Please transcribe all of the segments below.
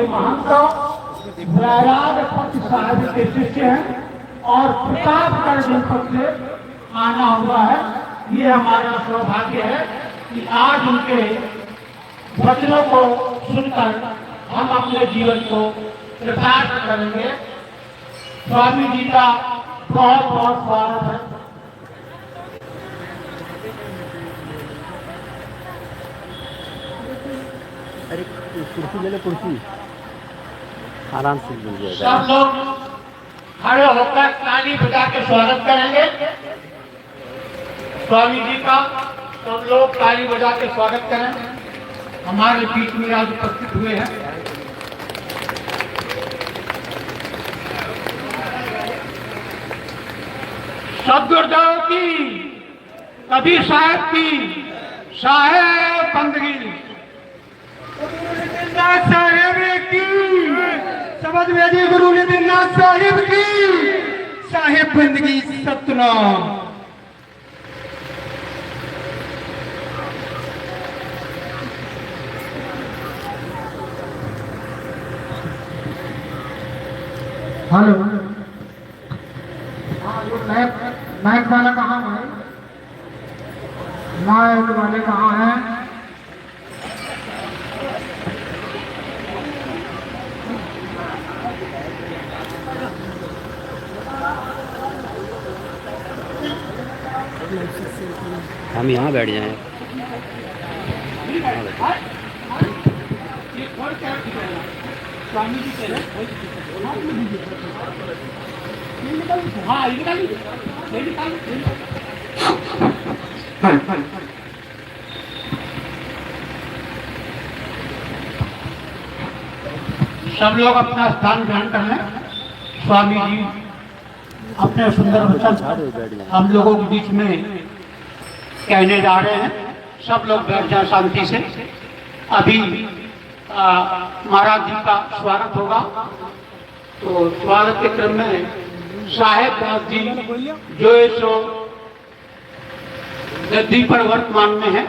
महंत वैराग पक्ष साहिब के शिष्य हैं और प्रतापगढ़ जनपद से आना हुआ है। ये हमारा सौभाग्य है कि आज उनके वचनों को सुनकर हम अपने जीवन को कृतार्थ करेंगे। स्वामी जी का बहुत बहुत स्वागत है। अरे कुर्सी ले लो, कुर्सी आराम से मिल जाएगा। सब लोग खड़े होकर ताली बजा के स्वागत करेंगे स्वामी जी का। सब लोग ताली बजा के स्वागत करें। हमारे बीच में आज उपस्थित हुए हैं सदगुरुदेव की, कबीर साहब की साहेब बंदगी साहेब की, समझ में जी गुरु नितिननाथ साहिब की साहिब बंदगी सतनाम। हेलो, माइक वाला कहाँ है? माइक वाले कहाँ हैं? हम यहाँ बैठ जाएं। सब लोग अपना स्थान ग्रहण कर लें। स्वामी जी अपने सुंदर वचन हम लोगों के बीच में कहने जा रहे हैं। सब लोग बैठ जाए शांति से। अभी महाराज जी का स्वागत होगा, तो स्वागत के क्रम में साहेब दास जी जो इस गद्दी पर वर्तमान में है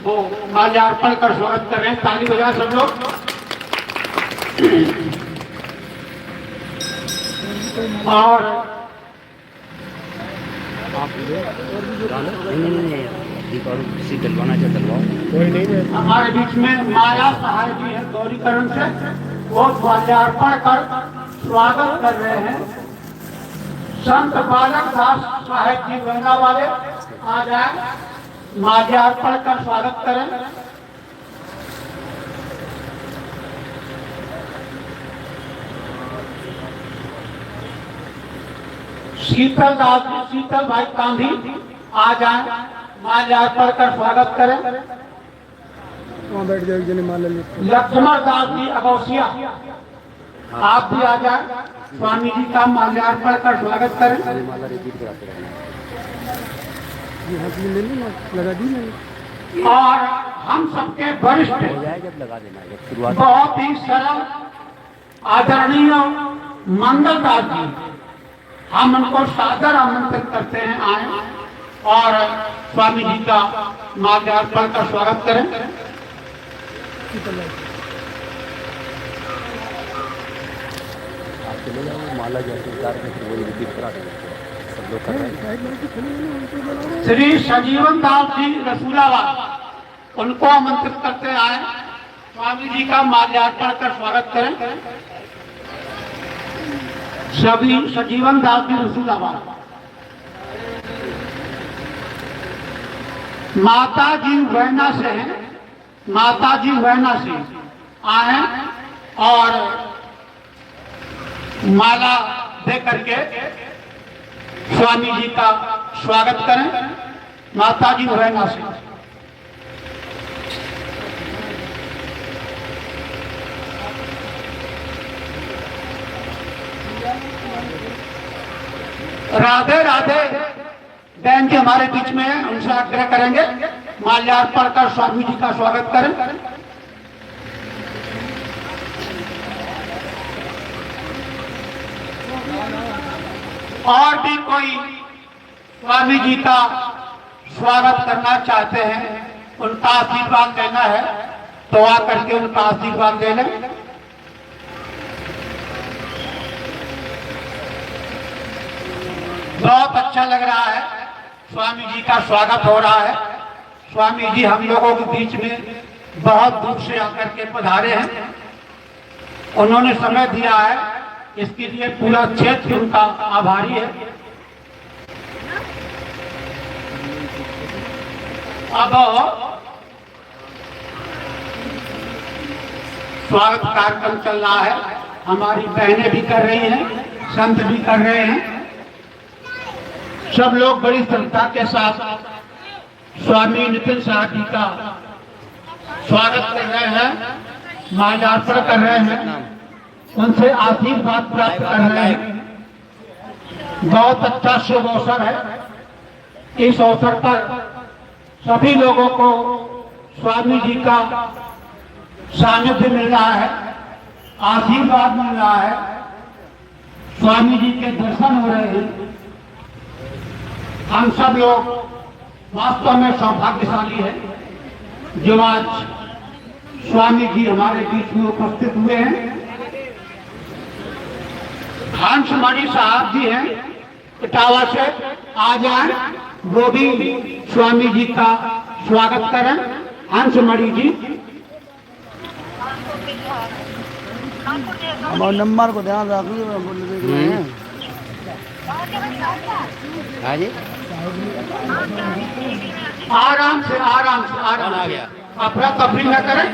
वो माल्यार्पण कर स्वागत कर रहे हैं। ताली बजा सब लोग। और नहीं डलवाना चाहिए, डलवाओ। हमारे बीच में माया सहाय जी है गौरीकरण से, वो माल्यार्पण कर स्वागत कर रहे हैं। संत बालक दास साहेब जी गंगा वाले आ जाए, माल्यार्पण कर स्वागत करें। शीतल दास जी, शीतल भाई गांधी आ जाए, माल्यार्पण कर स्वागत करें। बैठ जाए माला। लक्ष्मण दास जी अगौसिया आप भी आ जाए, स्वामी जी का माल्यार्पण कर स्वागत करें। माला रिपीट कराते रहना। लगा दी मैंने। और हम सबके वरिष्ठ हो जाएगा तो लगा देना, जब शुरुआत। बहुत ही सरल आदरणीय मंगल दास जी, हम उनको सादर आमंत्रित करते हैं आए और स्वामी जी का माल्यार्पण का स्वागत करें। आप चले जाओ, माला जैसे उतार के फिर वही रिपीट करा देंगे। सब लोग कर रहे हैं। श्री सजीवन दास जी रसूलाबाद, उनको आमंत्रित करते आए, स्वामी जी का माल्यार्पण कर स्वागत करें। सभी सजीवन दास जी रसूलाबाद। माता जी वैना से हैं, माता जी वैना से आए और माला दे करके स्वामी जी का स्वागत करें। माता जी वैना से। राधे राधे बहन जी हमारे बीच में है, उनसे आग्रह करेंगे माल्यार्पण कर स्वामी जी का स्वागत करें। और भी कोई स्वामी जी का स्वागत करना चाहते हैं, उनका आशीर्वाद लेना है तो आकर के उनका आशीर्वाद ले लें। बहुत अच्छा लग रहा है, स्वामी जी का स्वागत हो रहा है। स्वामी जी हम लोगों के बीच में बहुत दूर से आकर के पधारे हैं, उन्होंने समय दिया है, इसके लिए पूरा क्षेत्र उनका आभारी है। अब स्वागत कार्यक्रम चल रहा है, हमारी बहनें भी कर रही हैं, संत भी कर रहे हैं। सब लोग बड़ी श्रद्धा के साथ स्वामी नितिन साहब जी का स्वागत कर रहे हैं, माल्यार्पण कर रहे हैं, उनसे आशीर्वाद प्राप्त कर रहे हैं। बहुत अच्छा शुभ अवसर है। इस अवसर पर सभी लोगों को स्वामी जी का सानिध्य मिल रहा है, आशीर्वाद मिल रहा है, स्वामी जी के दर्शन हो रहे हैं। हम सब लोग वास्तव में सौभाग्यशाली है जो आज स्वामी जी हमारे बीच में उपस्थित हुए हैं। हंसमणि साहब जी हैं इटावा से, आ जाए, वो भी स्वामी जी का स्वागत करें। हंसमणि जी, हमारे नंबर को ध्यान रखिए। हाँ जी, आराम से आराम से आराम आ से, गया। अफरा तफरी न करें,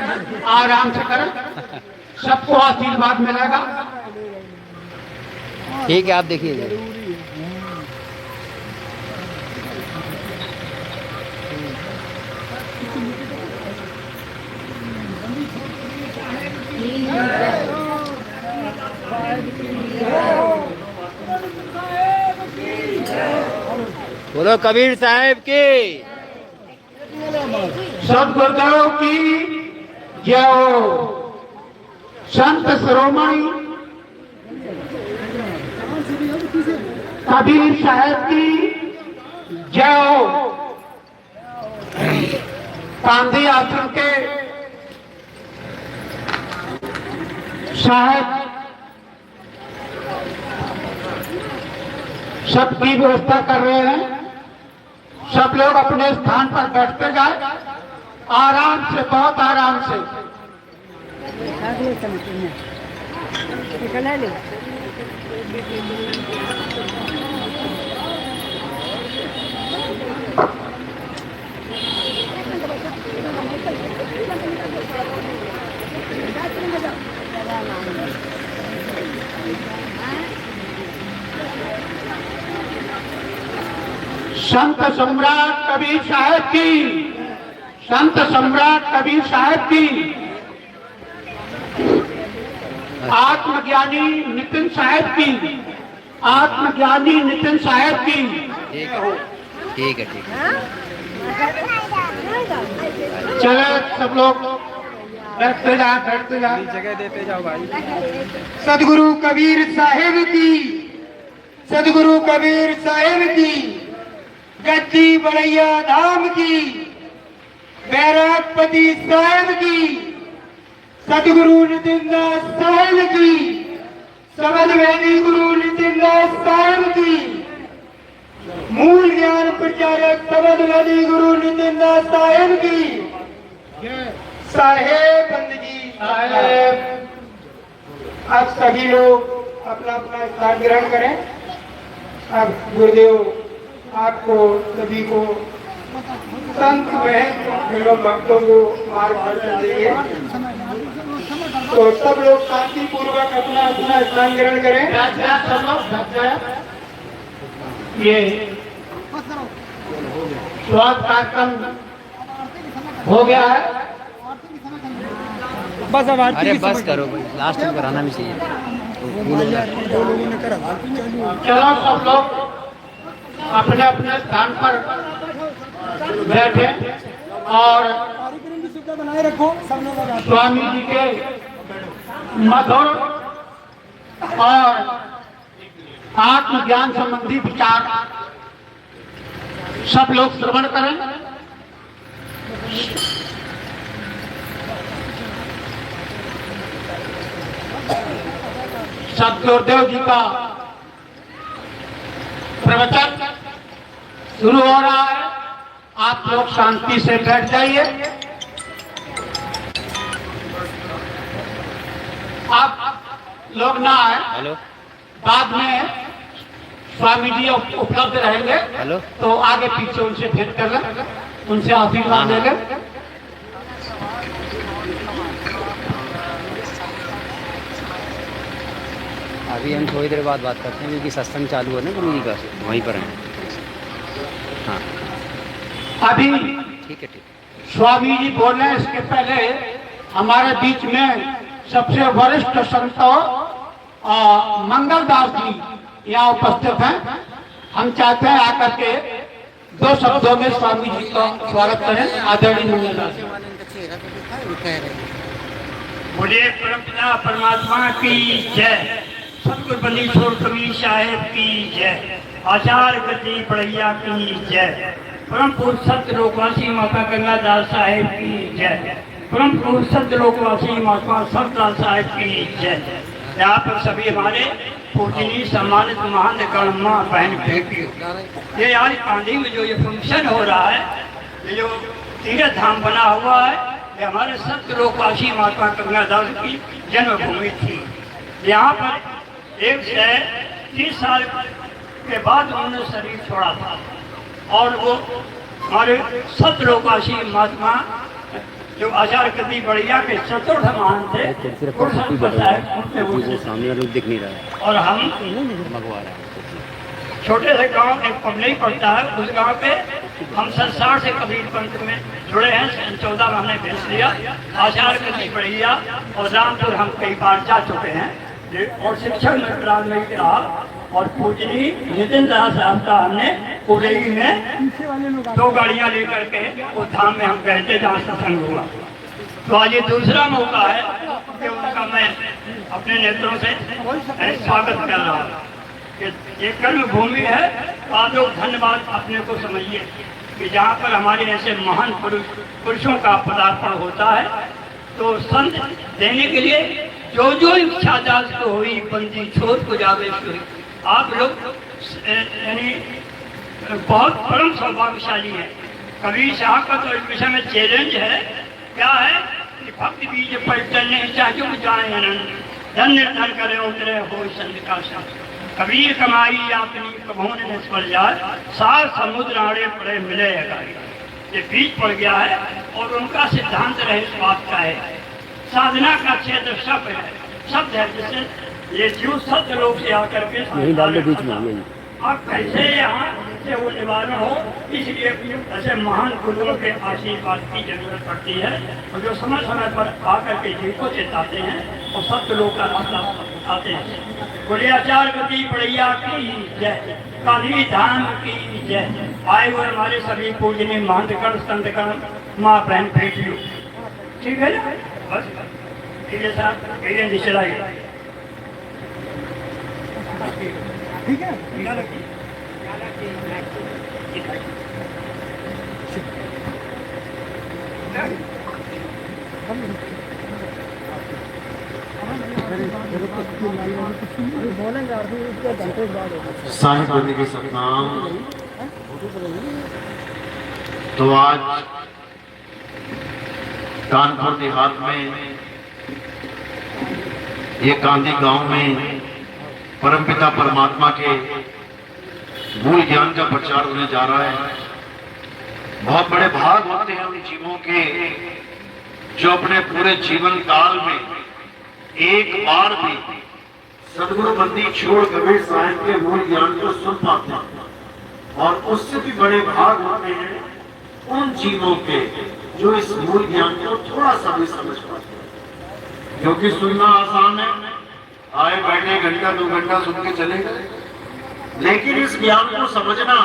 आराम से करें, सबको आशीर्वाद मिलेगा। ठीक है, आप देखिए। बोलो कबीर साहब की। सदगुरुदेव की जय हो। संत शिरोमणि कबीर साहब की जय हो। गांधी आश्रम के साहब सबकी व्यवस्था कर रहे हैं। सब लोग अपने स्थान पर बैठते जाए, आराम से, बहुत आराम से। संत सम्राट कबीर साहब की, संत सम्राट कबीर साहब की, आत्मज्ञानी नितिन साहब की, आत्मज्ञानी नितिन साहब की। ठीक है, ठीक है, ठीक है। चले सब लोग बैठते जाए, बैठते जाए। जगह देते जाओ भाई। सदगुरु कबीर साहिब की, सदगुरु कबीर साहिब की, गद्दी बड़ैया धाम की, बैरागपति साहिब की, सदगुरु नितिनदास साहिब की, सबदवेदी गुरु नितिनदास साहिब की, मूल ज्ञान प्रचारक सबदवेदी गुरु नितिनदास साहिब की, साहेब बंदगी साहेब। अब सभी लोग अपना अपना स्थान ग्रहण करें। अब गुरुदेव आपको सभी को, संत एवं भक्तों को मार्गदर्शन देंगे। तो सब लोग शांति पूर्वक अपना अपना स्थान ग्रहण करें। सब लोग बैठ जाए। ये स्वागत कार्यक्रम हो गया है। बस अब अरे बस करो भाई, लास्ट में कराना भी चाहिए। चलो सब लोग अपने अपने स्थान पर बैठे और बनाए रखो सब लोग। स्वामी जी के मधुर और आत्मज्ञान संबंधी विचार सब लोग श्रवण करें। सदगुरुदेव जी का प्रवचन शुरू हो रहा है। आप लोग शांति से बैठ जाइए। आप लोग ना आए, हेलो बाद में स्वामी जी उपलब्ध रहेंगे हेलो तो आगे पीछे उनसे भेंट कर लें, उनसे आशीर्वाद ले लें। अभी हम थोड़ी देर बाद बात करते हैं क्योंकि सत्संग चालू है ना गुरु जी का, वहीं पर हैं। हाँ अभी ठीक है ठीक। स्वामी जी बोले, इसके पहले हमारे बीच में सबसे वरिष्ठ संत मंगलदास जी यहाँ उपस्थित हैं। हम चाहते हैं आकर के 2 शब्दों में स्वामी जी का स्वागत करें। आदरणीय मंगलदास जी। बोलिए परमपिता परमात्मा की जय, सतगुरु बंदीछोड़ कबीर साहेब की जय, आचार्य गति बढ़ैया की जय, परम पुरुष सत्य लोकवासी माता गंगादास साहेब की जय, परम पुरुष सत्य लोकवासी महात्मा सतलाल साहेब की जय। यहाँ पर सभी हमारे पूजनीय सम्मानित महान गणमा बहन बेटियों, ये आज कांधी में जो ये फंक्शन हो रहा है, ये जो तीर्थ धाम बना हुआ है, ये हमारे सत्य लोकवासी महात्मा गंगादास की जन्मभूमि थी। यहाँ पर 130 साल के बाद उन्होंने शरीर छोड़ा था और वो हमारे सत्य लोकवासी महात्मा जो आचार्य गति बढ़िया के चतुर्थ महान थे, सामने वाले दिख नहीं रहा है और हम मंगवा रहा है। छोटे से गांव एक पबली पड़ता है, उस गांव पे हम 60 से कबीर पंथ में जुड़े हैं। 14 में हमने भेज लिया। आचार्य गति बढ़िया और रामपुर हम कई बार जा चुके हैं और शिक्षक मित्राल में रहा और पूजनी नितिन दास साहब का हमने कुरेगी में 2 गाड़ियां लेकर के उस धाम में हम गए थे जहाँ सत्संग हुआ। तो आज ये दूसरा मौका है कि उनका मैं अपने नेत्रों से स्वागत कर रहा हूँ कि ये कर्म भूमि है। आप लोग धन्यवाद अपने को समझिए कि जहाँ पर हमारे ऐसे महान पुरुषों का पदार्पण होता है तो संत देने के लिए जो जो इच्छा दास को हुई बंदी छोड़ को जावे हुई। आप लोग यानी बहुत परम सौभाग्यशाली है। कबीर साहब का तो इस विषय में चैलेंज है, क्या है कि भक्ति बीज पलटने चाहे जाए अनंत, धन्य धन करे उतरे हो संत का संग। कबीर कमाई अपनी कभों ने निष्फल जाए, 7 समुद्र आड़े पड़े मिले अगाई। ये बीज पड़ गया है और उनका सिद्धांत रहे इस बात का है, साधना का क्षेत्र शब्द है जिससे ये जीव सत्य लोग से आकर के यही डाल दो बीच में यही। अब कैसे यहाँ से वो निवारण हो, इसलिए ऐसे महान गुरुओं के आशीर्वाद की जरूरत पड़ती है और जो समय समय पर आकर के जीव को चेताते हैं और सत्य लोग का रास्ता बताते हैं। बोले आचार्य गति बढ़ैया की जय, काली धाम की जय। आए हुए हमारे सभी पूजनीय महंतगण संतगण माँ बहन बेटियों, ठीक है ना? बस ठीक है साहब, चलाइए। ठीक है। साहिब बंदी के सतनाम। तो आज कानपुर देहात में ये कांदी गांव में परमपिता परमात्मा के मूल ज्ञान का प्रचार होने जा रहा है। बहुत बड़े भाग होते हैं उन जीवों के जो अपने पूरे जीवन काल में एक बार भी सदगुरु बंदी छोड़ कबीर साहिब के मूल ज्ञान को सुन पाते हैं, और उससे भी बड़े भाग होते हैं उन जीवों के जो इस मूल ज्ञान को थोड़ा सा भी समझ पाते हैं। क्योंकि सुनना आसान है, आए बैठे घंटा 2 घंटा सुन के चले गए, लेकिन इस ज्ञान को समझना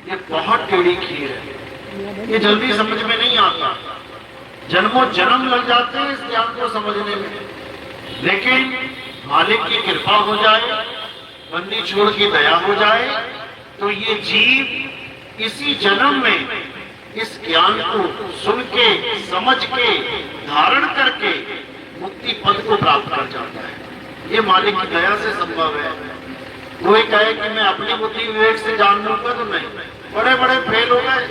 ये बहुत टेढ़ी खीर है। ये जल्दी समझ में नहीं आता, जन्मों जन्म लग जाते हैं इस ज्ञान को समझने में। लेकिन मालिक की कृपा हो जाए, बंदी छोड़ की दया हो जाए, तो ये जीव इसी जन्म में इस ज्ञान को सुन के समझ के धारण करके मुक्ति पद को प्राप्त कर जाता है। ये मालिक की दया से संभव है। कोई कहे कि मैं अपनी बुद्धि विवेक से जान लूंगा तो नहीं, बड़े बड़े फेल हो गए,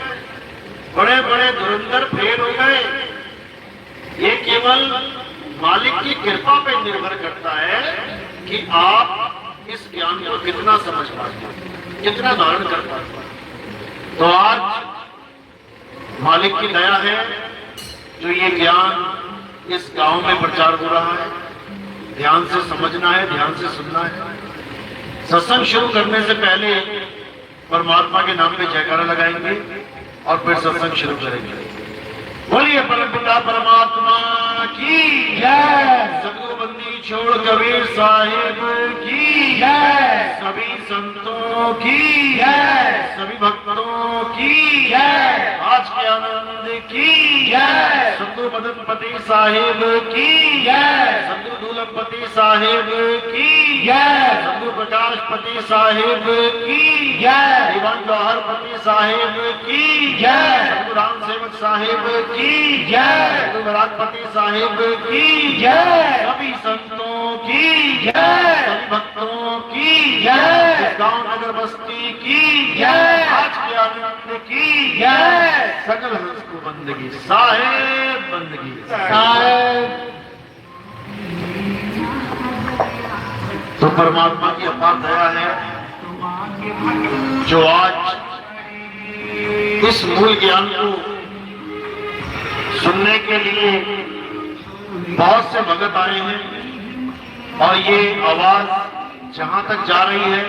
बड़े बड़े धुरंधर फेल हो गए। ये केवल मालिक की कृपा पे निर्भर करता है कि आप इस ज्ञान को कितना समझ पाते, कितना धारण कर पाते। तो आज मालिक की दया है जो ये ज्ञान इस गांव में प्रचार हो रहा है। ध्यान से समझना है, ध्यान से सुनना है। सत्संग शुरू करने से पहले परमात्मा के नाम पे जयकारा लगाएंगे और फिर सत्संग शुरू करेंगे। बोलिए परमपिता परमात्मा की जय। सदगुरु बंदी छोड़ कबीर साहिब की जय। सभी संतों की जय। सभी भक्तों की जय। आज के आनंद की जय। सदगुरु मदनपति साहिब की जय। सदगुरु दूलपति साहिब की जय। सदगुरु प्रकाशपति साहिब की जय। दीवान जौहरपति साहिब की जय। सदगुरु राम सेवक साहिब की जय। सदगुरु विराटपति साहिब की जय। सभी संतों की जय। सभी भक्तों की जय। इस गांव नगर बस्ती की जय। आज के आनंद की जय। सकल हंस को बंदगी साहेब बंदगी साहेब। तो परमात्मा की अपार दया है जो आज इस मूल ज्ञान को सुनने के लिए बहुत से भगत आए हैं और ये आवाज जहां तक जा रही है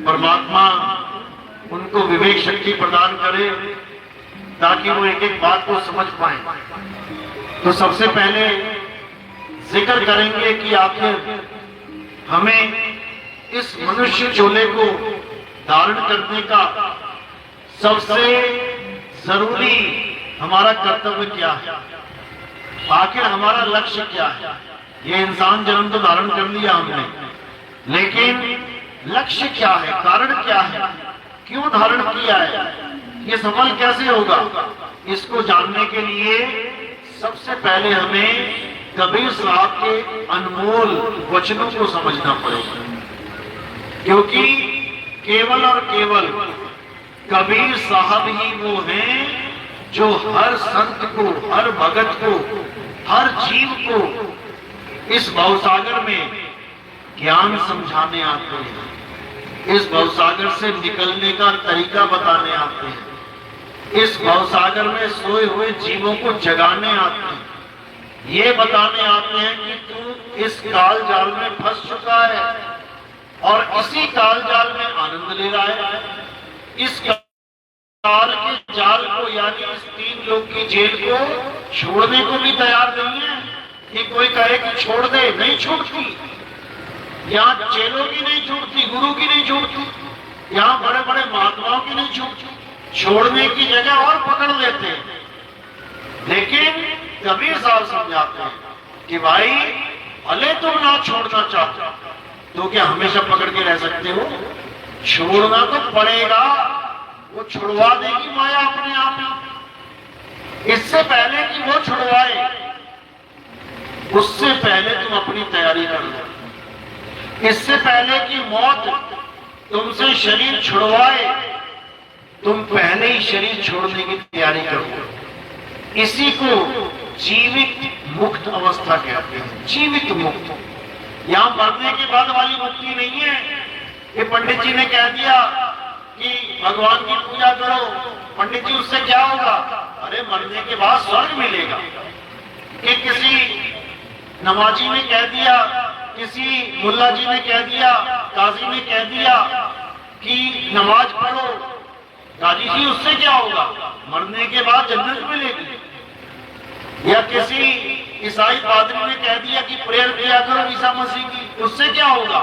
परमात्मा उनको विवेक शक्ति प्रदान करे ताकि वो एक एक बात को समझ पाए। तो सबसे पहले जिक्र करेंगे कि आखिर हमें इस मनुष्य चोले को धारण करने का सबसे जरूरी हमारा कर्तव्य क्या है, आखिर हमारा लक्ष्य क्या है। ये इंसान जन्म तो धारण कर लिया हमने, लेकिन लक्ष्य क्या है, कारण क्या है, क्यों धारण किया है, ये सफल कैसे होगा, इसको जानने के लिए सबसे पहले हमें कबीर साहब के अनमोल वचनों को समझना पड़ेगा। क्योंकि केवल और केवल कबीर साहब ही वो हैं जो हर संत को, हर भगत को, हर जीव को इस भवसागर में ज्ञान समझाने आते हैं, इस भवसागर से निकलने का तरीका बताने आते हैं, इस भवसागर में सोए हुए जीवों को जगाने आते हैं, ये बताने आते हैं कि तू इस काल जाल में फंस चुका है और इसी काल जाल में आनंद ले रहा है। इस काल के जाल को यानी इस तीन लोग की जेल को छोड़ने को भी तैयार नहीं है कि कोई कहे कि छोड़ दे, नहीं छोड़ती। यहाँ चेलों की नहीं छूटती, गुरु की नहीं छूटती, यहाँ बड़े बड़े महात्माओं की नहीं छूटती, छोड़ने की जगह और पकड़ लेते हैं। लेकिन कबीर साहब समझाते हैं कि भाई भले तुम ना छोड़ना चाहते तो क्या हमेशा पकड़ के रह सकते हो, छोड़ना तो पड़ेगा, वो छुड़वा देगी माया अपने आप ही। इससे पहले कि वो छुड़वाए उससे पहले तुम अपनी तैयारी कर लो। इससे पहले कि मौत तुमसे शरीर छुड़वाए तुम पहले ही शरीर छोड़ने की तैयारी करो। इसी को जीवित मुक्त अवस्था कहते हैं, जीवित मुक्त। यहां मरने के बाद वाली मुक्ति नहीं है कि पंडित जी ने कह दिया कि भगवान की पूजा करो, पंडित जी उससे क्या होगा, अरे मरने के बाद स्वर्ग मिलेगा। कि किसी नमाजी ने कह दिया, किसी मुल्ला जी ने कह दिया, काजी ने कह दिया कि नमाज पढ़ो, काजी जी उससे क्या होगा, मरने के बाद जन्नत मिलेगी। या किसी ईसाई पादरी ने कह दिया कि प्रेयर किया करो ईसा मसीह की, उससे क्या होगा,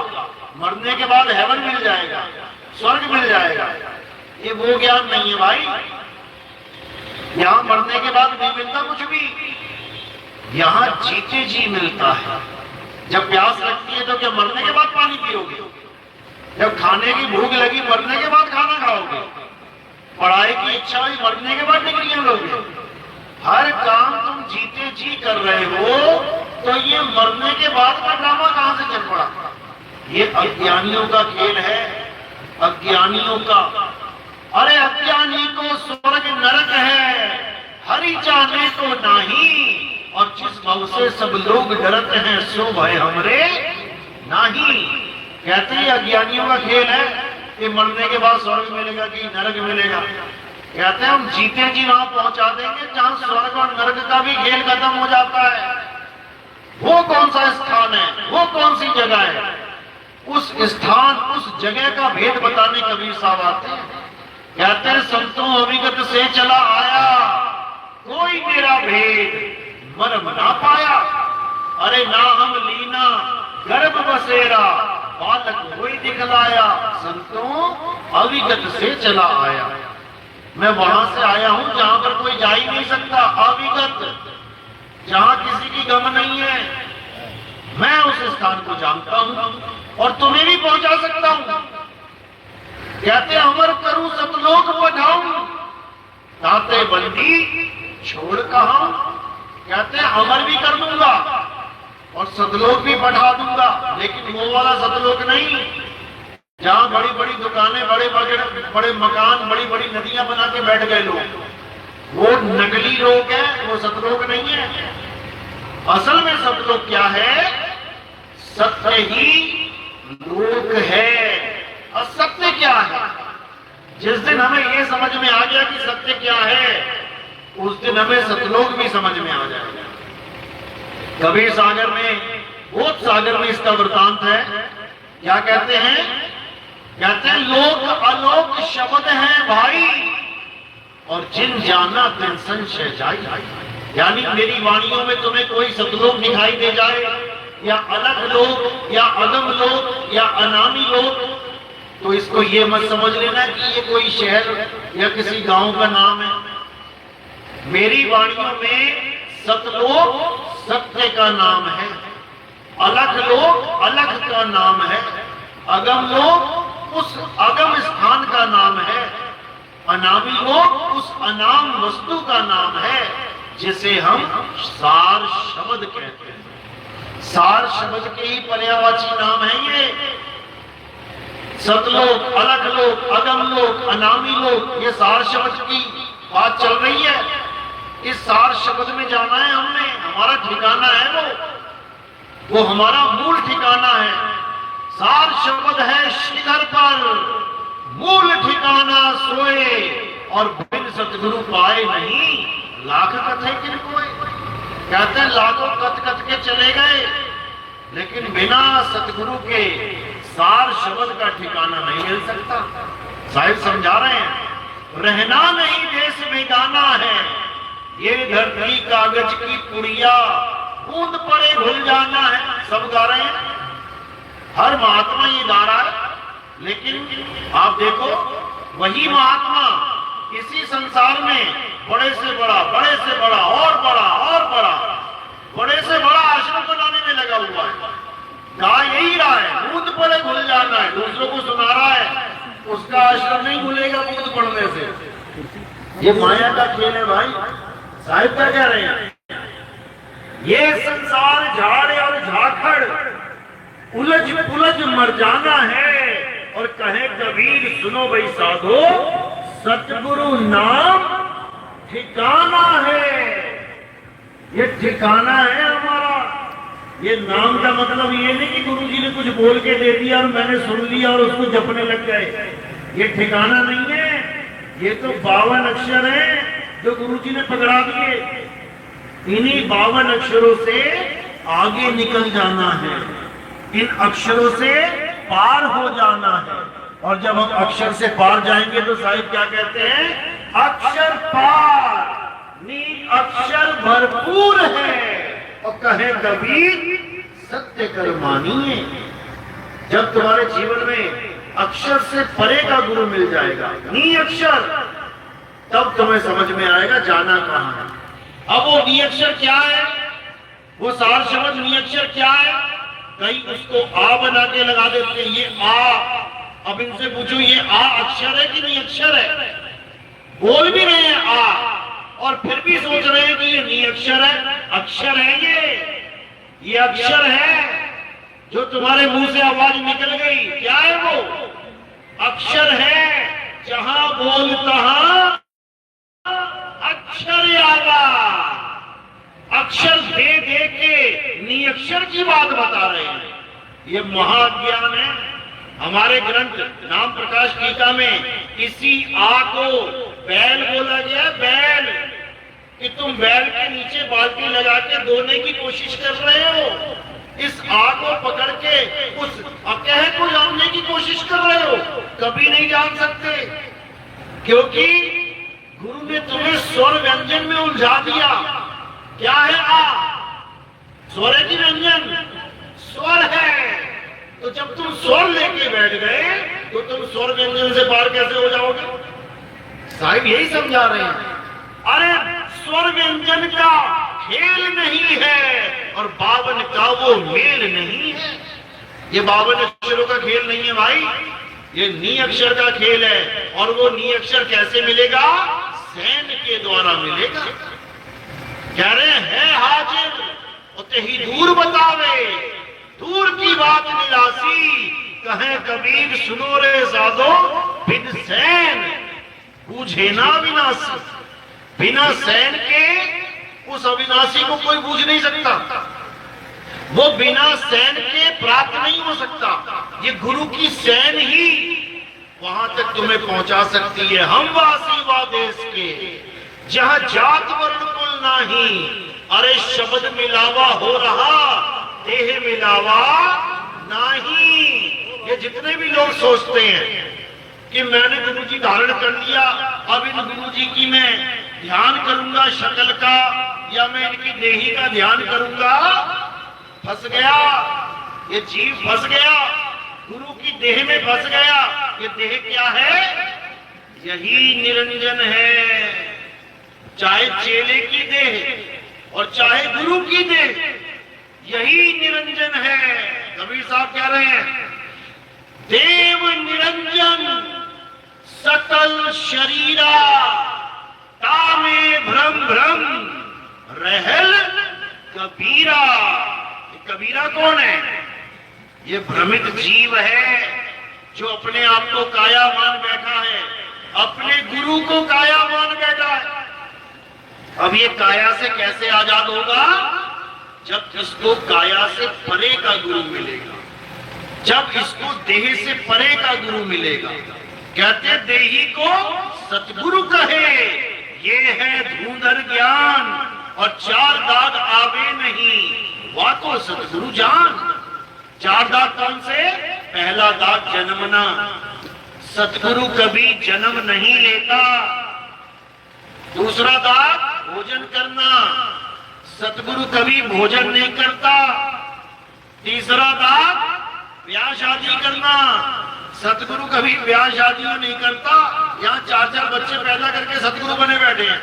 मरने के बाद हेवन मिल जाएगा, स्वर्ग मिल जाएगा। ये वो ज्ञान नहीं है भाई। यहाँ मरने के बाद नहीं मिलता कुछ भी, यहाँ जीते जी मिलता है। जब प्यास लगती है तो क्या मरने के बाद पानी पियोगे, जब खाने की भूख लगी मरने के बाद खाना खाओगे, पढ़ाई की इच्छा हुई मरने के बाद डिग्रियां लोगे। हर काम तुम जीते जी कर रहे हो, तो ये मरने के बाद का ड्रामा कहां से चल पड़ा। ये अज्ञानियों का खेल है, अज्ञानियों का। अरे अज्ञानी को स्वर्ग नरक है, हरि जाने को नाही, और जिस भव से सब लोग डरते हैं सो भय हमरे नाही। कहते हैं अज्ञानियों का खेल है कि मरने के बाद स्वर्ग मिलेगा कि नरक मिलेगा। कहते हैं हम जीते जी वहां पहुंचा देंगे जहां स्वर्ग और नरक का भी खेल खत्म हो जाता है। वो कौन सा स्थान है, वो कौन सी जगह है, उस स्थान उस जगह का भेद बताने कबीर साहब आते हैं। कहते हैं संतों अभिगत से चला आया, कोई मेरा भेद मर्म ना पाया। अरे ना हम लीना गर्भ बसेरा, बालक कोई दिखलाया, संतों अविगत से चला आया। मैं वहां से आया हूं जहां पर कोई जा ही नहीं सकता, अविगत, जहां किसी की गम नहीं है। मैं उस स्थान को जानता हूं और तुम्हें भी पहुंचा सकता हूं। कहते अमर करूं सतलोक पठाऊं, ताते बंदी छोड़ कहां। कहते हैं अमर भी कर दूंगा और सतलोक भी बढ़ा दूंगा, लेकिन वो वाला सतलोक नहीं जहां बड़ी बड़ी दुकानें, बड़े बड़े मकान, बड़ी बड़ी नदियां बना के बैठ गए लोग। वो नकली लोक है, वो सतलोक नहीं है। असल में सतलोक क्या है? सत्य ही लोक है। और सत्य क्या है? जिस दिन हमें ये समझ में आ गया कि सत्य क्या है, उस दिन हमें सतलोक भी समझ में आ जाएगा। कबीर सागर में, बोध सागर में इसका वृतांत है। क्या कहते हैं? कहते हैं लोक अलोक शब्द है भाई, और जिन जाना तिन संशय जाई। यानी मेरी वाणियों में तुम्हें कोई सतलोक दिखाई दे जाए, या अलग लोक, या अगम लोक, या अनामी लोक, तो इसको ये मत समझ लेना कि ये कोई शहर या किसी गांव का नाम है। मेरी वाणियों में सतलोक सत्य का नाम है, अलग लोक अलग का नाम है, अगम लोक उस अगम स्थान का नाम है, अनामी लोक उस अनाम वस्तु का नाम है, जिसे हम सार शब्द कहते हैं। सार शब्द के ही पर्यायवाची नाम है ये। सतलोक, अलग लोक, अगम लोक, अनामी लोक, ये सार शब्द की बात चल रही है। इस सार शब्द में जाना है हमने, हमारा ठिकाना है वो हमारा मूल ठिकाना है। सार शब्द है शिखर पर, मूल ठिकाना सोए, और बिन सतगुरु पाए नहीं लाख कथे किन कोय। कहते हैं लाखों कथ कथ के चले गए, लेकिन बिना सतगुरु के सार शब्द का ठिकाना नहीं मिल सकता। साहिब समझा रहे हैं, रहना नहीं देश बेगाना है, ये धरती कागज की पुड़िया, बूंद पड़े घुल जाना है। सब गा रहे हैं, हर महात्मा ये गा रहा है, लेकिन आप देखो वही महात्मा इसी संसार में बड़े से बड़ा, बड़े से बड़ा, और बड़ा और बड़ा, बड़े से बड़ा आश्रम बनाने में लगा हुआ है। गा यही रहा है, बूंद पड़े घुल जाना है, दूसरों को सुना रहा है, उसका आश्रम नहीं घुलेगा बूंद पड़ने से। ये माया का खेल है भाई। साहिब क्या कह रहे हैं? ये संसार झाड़ और झाखड़, उलझ पुलझ मर जाना है, और कहे कबीर सुनो भाई साधो, सतगुरु नाम ठिकाना है। ये ठिकाना है हमारा। ये नाम का मतलब ये नहीं कि गुरु जी ने कुछ बोल के दे दिया और मैंने सुन लिया और उसको जपने लग गए। ये ठिकाना नहीं है, ये तो 52 अक्षर है जो गुरु जी ने पकड़ा दिए। इन्हीं 52 अक्षरों से आगे निकल जाना है, इन अक्षरों से पार हो जाना है। और जब हम अक्षर से पार जाएंगे तो साहिब क्या कहते हैं? अक्षर पार नीक अक्षर भरपूर है, और कहे कबीर सत्य कर मानिए। जब तुम्हारे जीवन में अक्षर से परे का गुरु मिल जाएगा, नी अक्षर, तब तुम्हें समझ में आएगा जाना कहां है। अब वो नी अक्षर क्या है? वो सार शब्द नी अक्षर क्या है? कई उसको आ बना के लगा देते हैं, ये आ। अब इनसे पूछो ये आ अक्षर है कि नहीं अक्षर है? बोल भी रहे हैं आ, और फिर भी सोच रहे हैं कि ये नी अक्षर है। अक्षर है ये अक्षर है। जो तुम्हारे मुंह से आवाज निकल गई, क्या है वो? अक्षर है, जहां बोल तहां अक्षर आवा। अक्षर दे दे के निअक्षर की बात बता रहे हैं। ये महाज्ञान है। हमारे ग्रंथ नाम प्रकाश टीका में इसी आ को बैल बोला गया। बैल कि तुम बैल के नीचे बाल्टी लगा के धोने की कोशिश कर रहे हो। इस आ को पकड़ के उस अकह को जानने की कोशिश कर रहे हो। कभी नहीं जान सकते, क्योंकि गुरु ने तुम्हें स्वर व्यंजन में उलझा दिया। क्या है आ? स्वर की व्यंजन स्वर है। तो जब तुम स्वर लेके बैठ गए तो तुम स्वर व्यंजन से पार कैसे हो जाओगे? साहिब यही समझा रहे हैं। अरे स्वर व्यंजन का खेल नहीं है और 52 का वो मेल नहीं है। ये 52 अक्षरों का खेल नहीं है भाई, ये नी अक्षर का खेल है। और वो नी अक्षर कैसे मिलेगा? सैन के द्वारा मिलेगा। कह रहे हैं हाजिर उते ही दूर बतावे, दूर की बात निरासी। कहे कबीर सुनो रे साधो बिन सैन बूझे ना विनाशी। बिना सैन के उस अविनाशी को कोई बूझ नहीं सकता। वो बिना सैन के प्राप्त नहीं हो सकता। ये गुरु की सैन ही वहां तक तुम्हें पहुंचा सकती है। हम वासी वा देश के जहां जात वर्ण कुल नाही। अरे शब्द मिलावा हो रहा, देह मिलावा नहीं। ये जितने भी लोग सोचते हैं कि मैंने गुरु जी धारण कर लिया, अब इन गुरु जी की मैं ध्यान करूंगा शक्ल का, या मैं इनकी देही का ध्यान करूंगा, फंस गया। ये जीव फंस गया, गुरु की देह में फंस गया। ये देह क्या है? यही निरंजन है। चाहे चेले की देह और चाहे गुरु की देह, यही निरंजन है। कबीर साहब कह रहे हैं देव निरंजन सकल शरीरा, तामे भ्रम भ्रम रहल कबीरा। कबीरा कौन है? ये भ्रमित जीव है जो अपने आप को काया मान बैठा है, अपने गुरु को काया मान बैठा है। अब ये काया से कैसे आजाद होगा? जब इसको काया से परे का गुरु मिलेगा, जब इसको देह से परे का गुरु मिलेगा। कहते देही को सतगुरु कहे, ये है धूंधर ज्ञान और 4 दाग आवे नहीं, वह तो सतगुरु जान। 4 दाग कौन से? पहला दाग जन्मना, सतगुरु कभी जन्म नहीं लेता। दूसरा दाग भोजन करना, सतगुरु कभी भोजन नहीं करता। तीसरा दाग ब्याह शादी करना, सतगुरु कभी ब्याह शादियां नहीं करता। यहाँ 4-4 बच्चे पैदा करके सतगुरु बने बैठे हैं।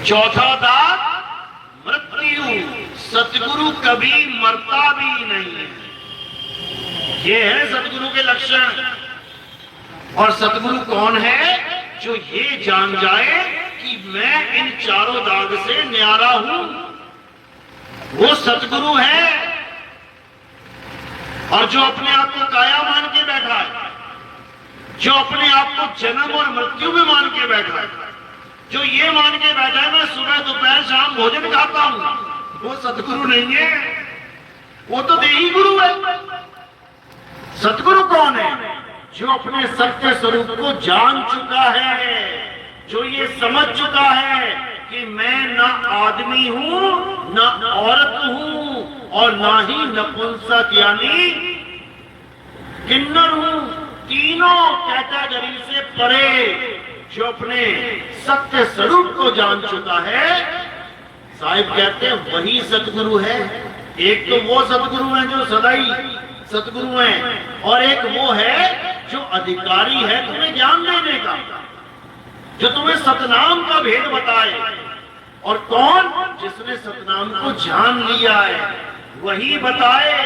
चौथा दाग मृत्यु, सतगुरु कभी मरता भी नहीं। ये है सतगुरु के लक्षण। और सतगुरु कौन है? जो ये जान जाए कि मैं इन 4 दाग से न्यारा हूं, वो सतगुरु है। और जो अपने आप को काया मान के बैठा है, जो अपने आप को जन्म और मृत्यु में मान के बैठा है, जो ये मान के बैठा है मैं सुबह दोपहर शाम भोजन खाता हूं, वो सतगुरु नहीं है, वो तो देही गुरु है। सतगुरु कौन है? जो अपने सत्य स्वरूप को जान चुका है, जो ये समझ चुका है कि मैं ना आदमी हूं, ना औरत हूं और ना ही नपुंसक यानी किन्नर हूं। तीनों कैटेगरी से परे जो अपने सत्य स्वरूप को जान चुका है, साहिब कहते हैं वही सतगुरु है। एक तो वो सतगुरु है जो सदाई सतगुरु हैं, और एक वो है जो अधिकारी है तुम्हें ज्ञान देने का, जो तुम्हें सतनाम का भेद बताए। और कौन? जिसने सतनाम को जान लिया है वही बताए,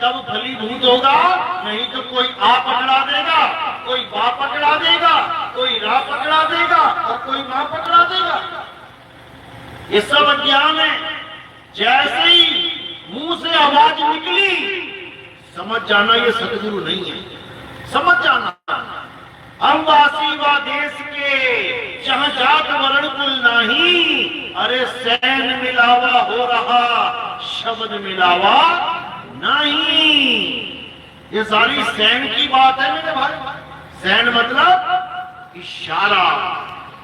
तब फलीभूत होगा। नहीं तो कोई आ पकड़ा देगा, कोई बा पकड़ा देगा, कोई रा पकड़ा देगा और कोई मां पकड़ा देगा। ये सब अज्ञान है। जैसे ही मुंह से आवाज निकली, समझ जाना ये सतगुरु नहीं है, समझ जाना। हम वासी व देश के जहां जात वर्ण कुल नहीं, अरे सैन मिलावा हो रहा शब्द मिलावा नहीं। ये सारी सैन की बात है मेरे भाई। सैन मतलब इशारा,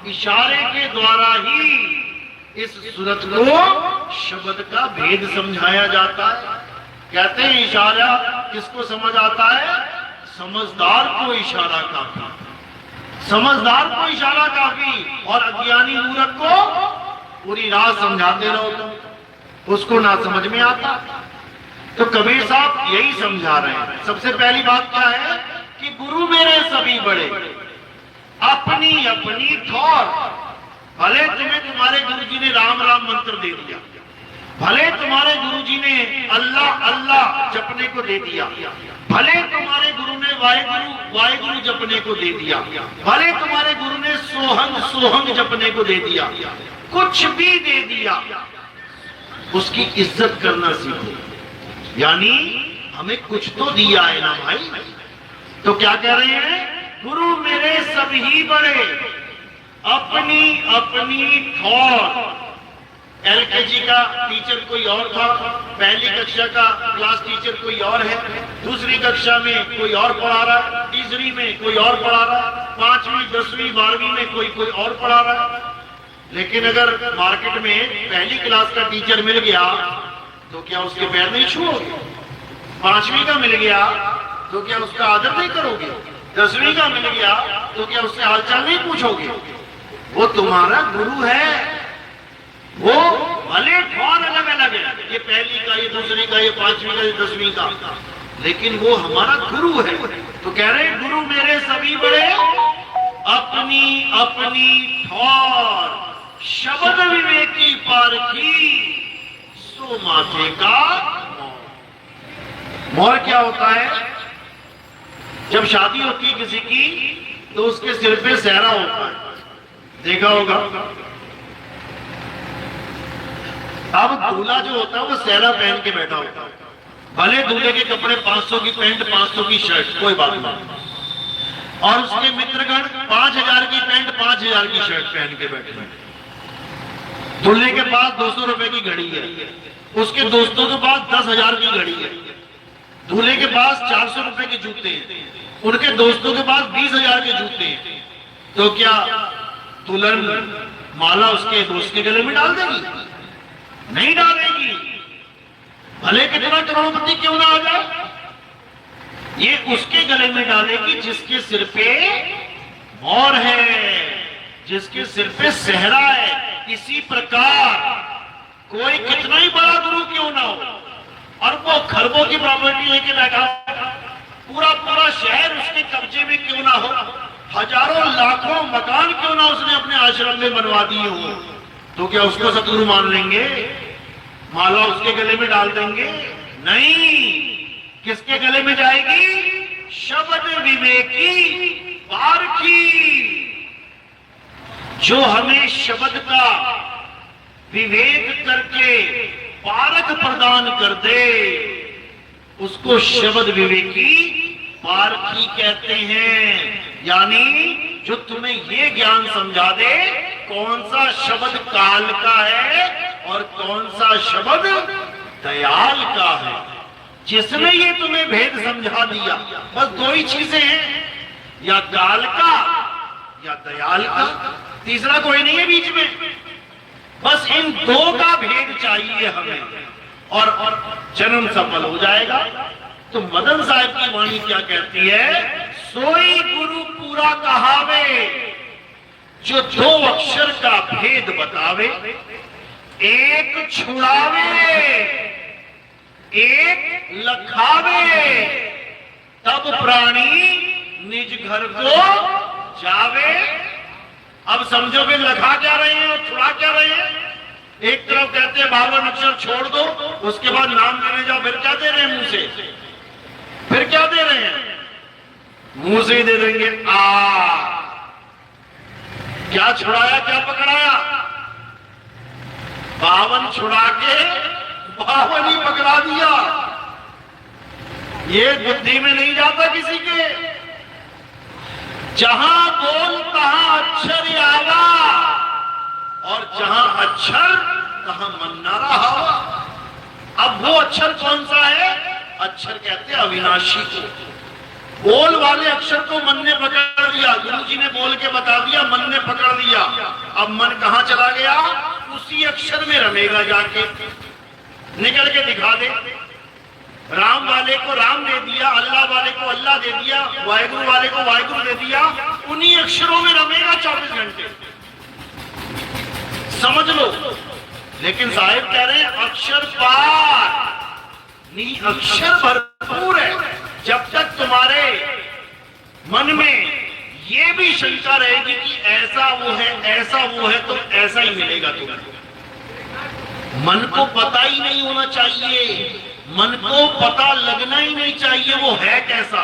इशारे के द्वारा ही इस सूरत को शब्द का भेद समझाया जाता है। कहते हैं इशारा किसको समझ आता है? समझदार को इशारा काफी, समझदार को इशारा काफी, और अज्ञानी मूर्ख को पूरी रात समझाते रहो तो उसको ना समझ में आता। तो कबीर साहब यही समझा रहे हैं। सबसे पहली बात क्या है कि गुरु मेरे सभी बड़े, अपनी अपनी ठौर। भले तुम्हें तुम्हारे गुरुजी ने राम राम मंत्र दे दिया, भले तुम्हारे गुरुजी ने अल्लाह अल्लाह जपने को दे दिया, भले तुम्हारे गुरु ने वाहेगुरु वाहेगुरु जपने को दे दिया, भले तुम्हारे गुरु ने सोहंग सोहंग जपने को दे दिया, कुछ भी दे दिया, उसकी इज्जत करना सीखो। यानी हमें कुछ तो दिया है ना भाई। तो क्या कह रहे हैं? गुरु मेरे सभी बड़े, अपनी अपनी ठौर। एलकेजी का टीचर कोई और था, पहली कक्षा का क्लास टीचर कोई और है, दूसरी कक्षा में कोई और पढ़ा रहा है, तीसरी में कोई और पढ़ा रहा है, 5वीं 10वीं 12वीं में कोई और पढ़ा रहा है। लेकिन अगर मार्केट में पहली क्लास का टीचर मिल गया तो क्या उसके पैर नहीं छूओगे? 5वीं का मिल गया तो क्या उसका आदर नहीं करोगे? 10वीं का मिल गया तो क्या उससे हालचाल नहीं पूछोगे? वो तुम्हारा गुरु है। वो भले ठौर अलग अलग है, ये पहली का, ये दूसरी का, ये 5वीं का, ये 10वीं का, लेकिन वो हमारा गुरु है। तो कह रहे हैं गुरु मेरे सभी बड़े, अपनी अपनी ठौर। शब्द विवेकी पारखी, सो माथे का मोर। क्या होता है? जब शादी होती है किसी की तो उसके सिर पे सेहरा होता है, देखा होगा। अब दूल्हा जो होता है वो सेहरा पहन के बैठा होता है, भले दूल्हे के कपड़े 500 की पैंट 500 की शर्ट, कोई बात नहीं, और उसके मित्रगण 5000 की पैंट 5000 की शर्ट पहन के बैठे हैं। दूल्हे के पास 200 रुपए की घड़ी है, उसके दोस्तों के पास 10,000 की घड़ी है, दूल्हे के पास 400 रुपए के जूते हैं, उनके दोस्तों के पास 20,000 के जूते हैं। तो क्या दुल्हन माला उसके दोस्त के गले में डाल देगी? नहीं डालेगी, भले कितना करोड़पति क्यों ना आ जाए। ये उसके गले में डालेगी जिसके सिर पे मोर है, जिसके सिर पे सेहरा है। इसी प्रकार कोई कितना ही बड़ा गुरु क्यों ना हो, अरबों खरबों की प्रॉपर्टी लेके बैठा, पूरा पूरा शहर उसके कब्जे में क्यों ना हो, हजारों लाखों मकान क्यों ना उसने अपने आश्रम में बनवा दिए हो, तो क्या उसको सतगुरु मान लेंगे? माला उसके गले में डाल देंगे? नहीं। किसके गले में जाएगी? शब्द विवेकी पारखी, जो हमें शब्द का विवेक करके पारख प्रदान कर दे, उसको शब्द विवेकी पारखी कहते हैं। यानी जो तुम्हें ये ज्ञान समझा दे कौन सा शब्द काल का है और कौन सा शब्द दयाल का है। जिसने ये तुम्हें भेद समझा दिया, बस दो ही चीजें हैं, या काल का या दयाल का, तीसरा कोई नहीं है बीच में। बस इन दो का भेद चाहिए हमें और जन्म सफल हो जाएगा। तो मदन साहब की वाणी क्या कहती है? सोई गुरु पूरा कहावे, जो दो अक्षर का भेद बतावे, एक छुड़ावे एक लखावे, तब प्राणी निज घर को जावे। अब समझोगे लखा क्या रहे हैं और छुड़ा क्या रहे हैं? एक तरफ कहते हैं 52 अक्षर छोड़ दो, उसके बाद नाम लेने जाओ, फिर क्या दे रहे हैं मुंह से? फिर क्या दे रहे हैं? मुंह से ही दे देंगे आ। क्या छुड़ाया क्या पकड़ाया? 52 छुड़ा के पावन ही पकड़ा दिया। ये बुद्धि में नहीं जाता किसी के। जहां बोल तहां अक्षर आवा, और जहां अक्षर तहां मन्नारा हवा। अब वो अक्षर कौन सा है? अक्षर कहते हैं अविनाशी को। बोल वाले अक्षर को मन ने पकड़ लिया, गुरु जी ने बोल के बता दिया, मन ने पकड़ लिया। अब मन कहां चला गया? उसी अक्षर में रमेगा जाके। निकल के दिखा दे। राम वाले को राम दे दिया, अल्लाह वाले को अल्लाह दे दिया, वाहिगुरु वाले को वाहिगुरु दे दिया। उन्हीं अक्षरों में रमेगा 24 घंटे। समझ लो। लेकिन साहिब कह रहे हैं अक्षर पार नहीं, अक्षर भरपूर है। जब तक तुम्हारे मन में ये भी शंका रहेगी कि ऐसा वो है, ऐसा वो है, तो ऐसा ही मिलेगा तुम्हें। मन को पता ही नहीं होना चाहिए, मन को पता लगना ही नहीं चाहिए वो है कैसा।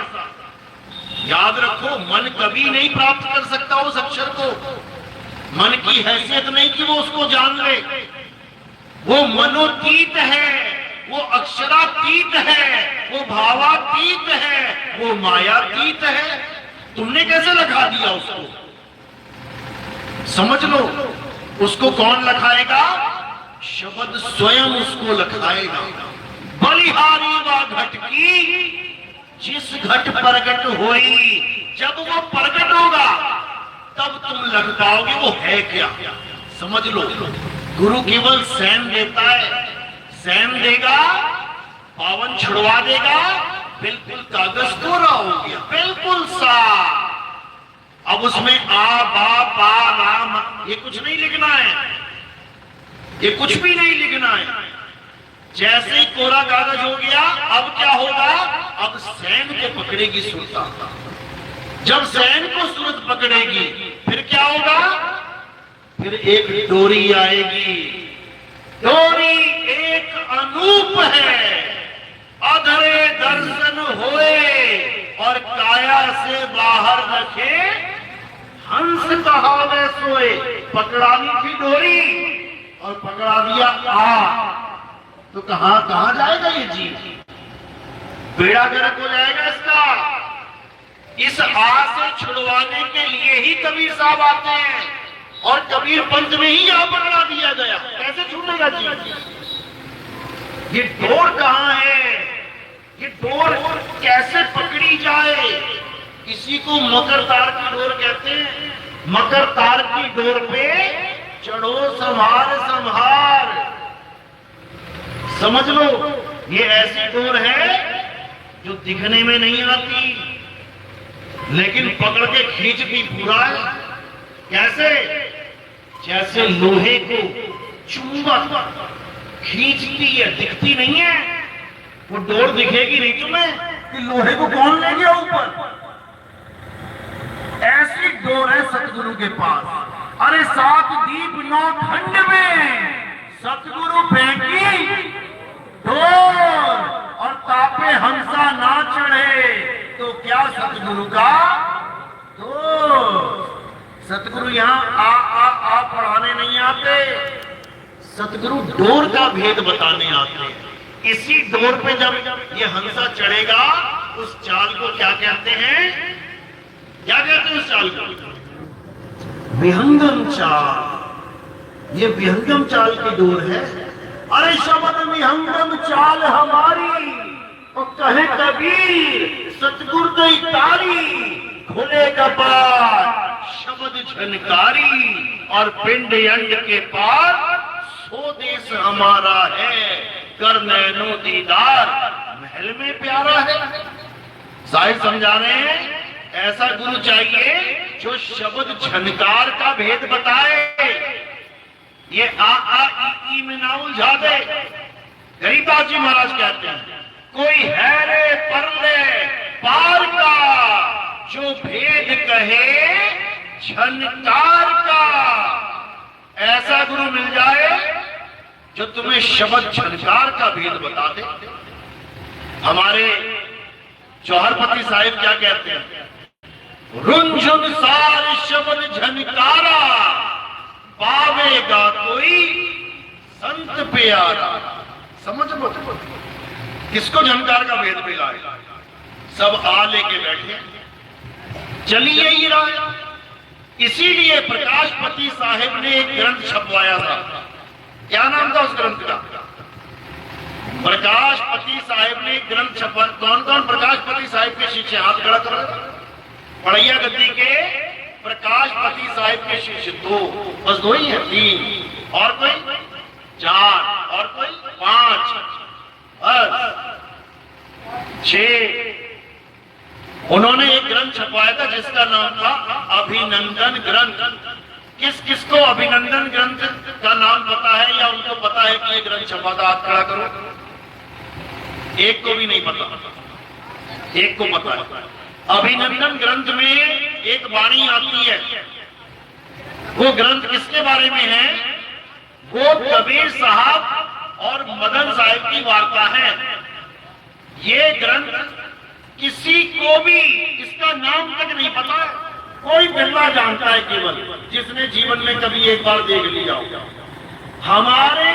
याद रखो, मन कभी नहीं प्राप्त कर सकता उस अक्षर को। मन की हैसियत नहीं कि वो उसको जान ले। वो मनोतीत है, वो अक्षरातीत है, वो भावातीत है, वो मायातीत है। तुमने कैसे लखा दिया उसको? समझ लो। उसको कौन लखाएगा? शब्द स्वयं उसको लखाएगा। बलिहारी व घट की जिस घट प्रगट होई, जब वो प्रगट होगा तब तुम लग पाओगे वो है क्या। समझ लो। गुरु केवल सैन देता है, सैन देगा, पावन छुड़वा देगा, बिल्कुल कागज कोरा हो गया, बिल्कुल साफ। अब उसमें आ बा पा नाम ये कुछ नहीं लिखना है, ये कुछ भी नहीं लिखना है। जैसे ही कोरा कागज हो गया, अब क्या होगा? अब सैन को पकड़ेगी सुरता। जब सैन को सूरत पकड़ेगी फिर क्या होगा? फिर एक डोरी आएगी। डोरी एक अनूप है, अधरे दर्शन होए और काया से बाहर रखे हंस कहावे सोए। पकड़ानी थी डोरी और पकड़ा दिया आ, तो कहां कहां जाएगा ये जीव? बेड़ा गर्क हो जाएगा इसका। इस आ से छुड़वाने के लिए ही कबीर साहब आते हैं, और कबीर पंथ में ही यहां पकड़ा दिया गया। कैसे छूटेगा जीव? ये डोर कहां है? ये डोर कैसे पकड़ी जाए? इसी को मकर तार की डोर कहते हैं। मकर तार की डोर पे चढ़ो संभार संभार। समझ लो, ये ऐसी डोर है जो दिखने में नहीं आती, लेकिन पकड़ के खींचती पूरा है। कैसे? जैसे लोहे को चुंबक खींचती है, दिखती नहीं है। वो डोर दिखेगी नहीं तुम्हें कि लोहे को कौन ले गया ऊपर। ऐसी डोर है सतगुरु के पास। अरे 7 दीप 9 खंड में सतगुरु फेंकी डोर और तापे हंसा ना चढ़े, तो क्या सतगुरु का डोर। सतगुरु यहाँ आ पढ़ाने नहीं आते, सतगुरु डोर का भेद बताने आते हैं। इसी डोर पे जब ये हंसा चढ़ेगा, उस चाल को क्या कहते हैं? क्या कहते हैं उस चाल को? विहंगम चाल। ये विहंगम चाल की डोर है। अरे शब्द विहंगम चाल हमारी, और कहे कबीर सतगुरु दई तारी। खुले कपाट शब्द झनकारी, और पिंड अंड के पार सो देश हमारा है। कर नैनो दीदार महल में प्यारा है। साहिब समझा रहे हैं, ऐसा गुरु चाहिए जो शब्द झनकार का भेद बताए। ये आ ई में ना उलझा दे। गरीबदास जी महाराज कहते हैं, कोई है रे परले पार का, जो भेद कहे झनकार का। ऐसा गुरु मिल जाए जो तुम्हें शब्द झनकार का भेद बता दे। हमारे जौहरपति साहिब क्या कहते हैं? रुंझुन सार शब्द झनकारा, पावेगा कोई संत प्यारा। समझ लो, किसको झनकार का भेद मिला है? सब आ लेके बैठे, चलिए ही रहा है। इसीलिए प्रकाशपति साहिब ने एक ग्रंथ छपवाया था। क्या नाम था उस ग्रंथ का? प्रकाशपति साहिब ने एक ग्रंथ छपा। कौन कौन प्रकाशपति साहिब के शिष्य? हाथ खड़ा करो। पड़ैया गद्दी के प्रकाशपति साहिब के शिष्य दो, बस दो ही है। 3 और कोई 4 और कोई 5 6। उन्होंने एक ग्रंथ छपवाया था जिसका नाम था अभिनंदन ग्रंथ। किस किस को अभिनंदन ग्रंथ का नाम पता है या उनको पता है कि ये ग्रंथ छपा था? हाथ खड़ा करो। एक को भी नहीं पता, एक को पता है। अभिनंदन ग्रंथ में एक वाणी आती है। वो ग्रंथ किसके बारे में है? वो कबीर साहब और मदन साहिब की वार्ता है। ये ग्रंथ किसी को भी इसका नाम तक नहीं पता है। कोई बिरला जानता है, केवल जिसने जीवन में कभी एक बार देख लिया हो। हमारे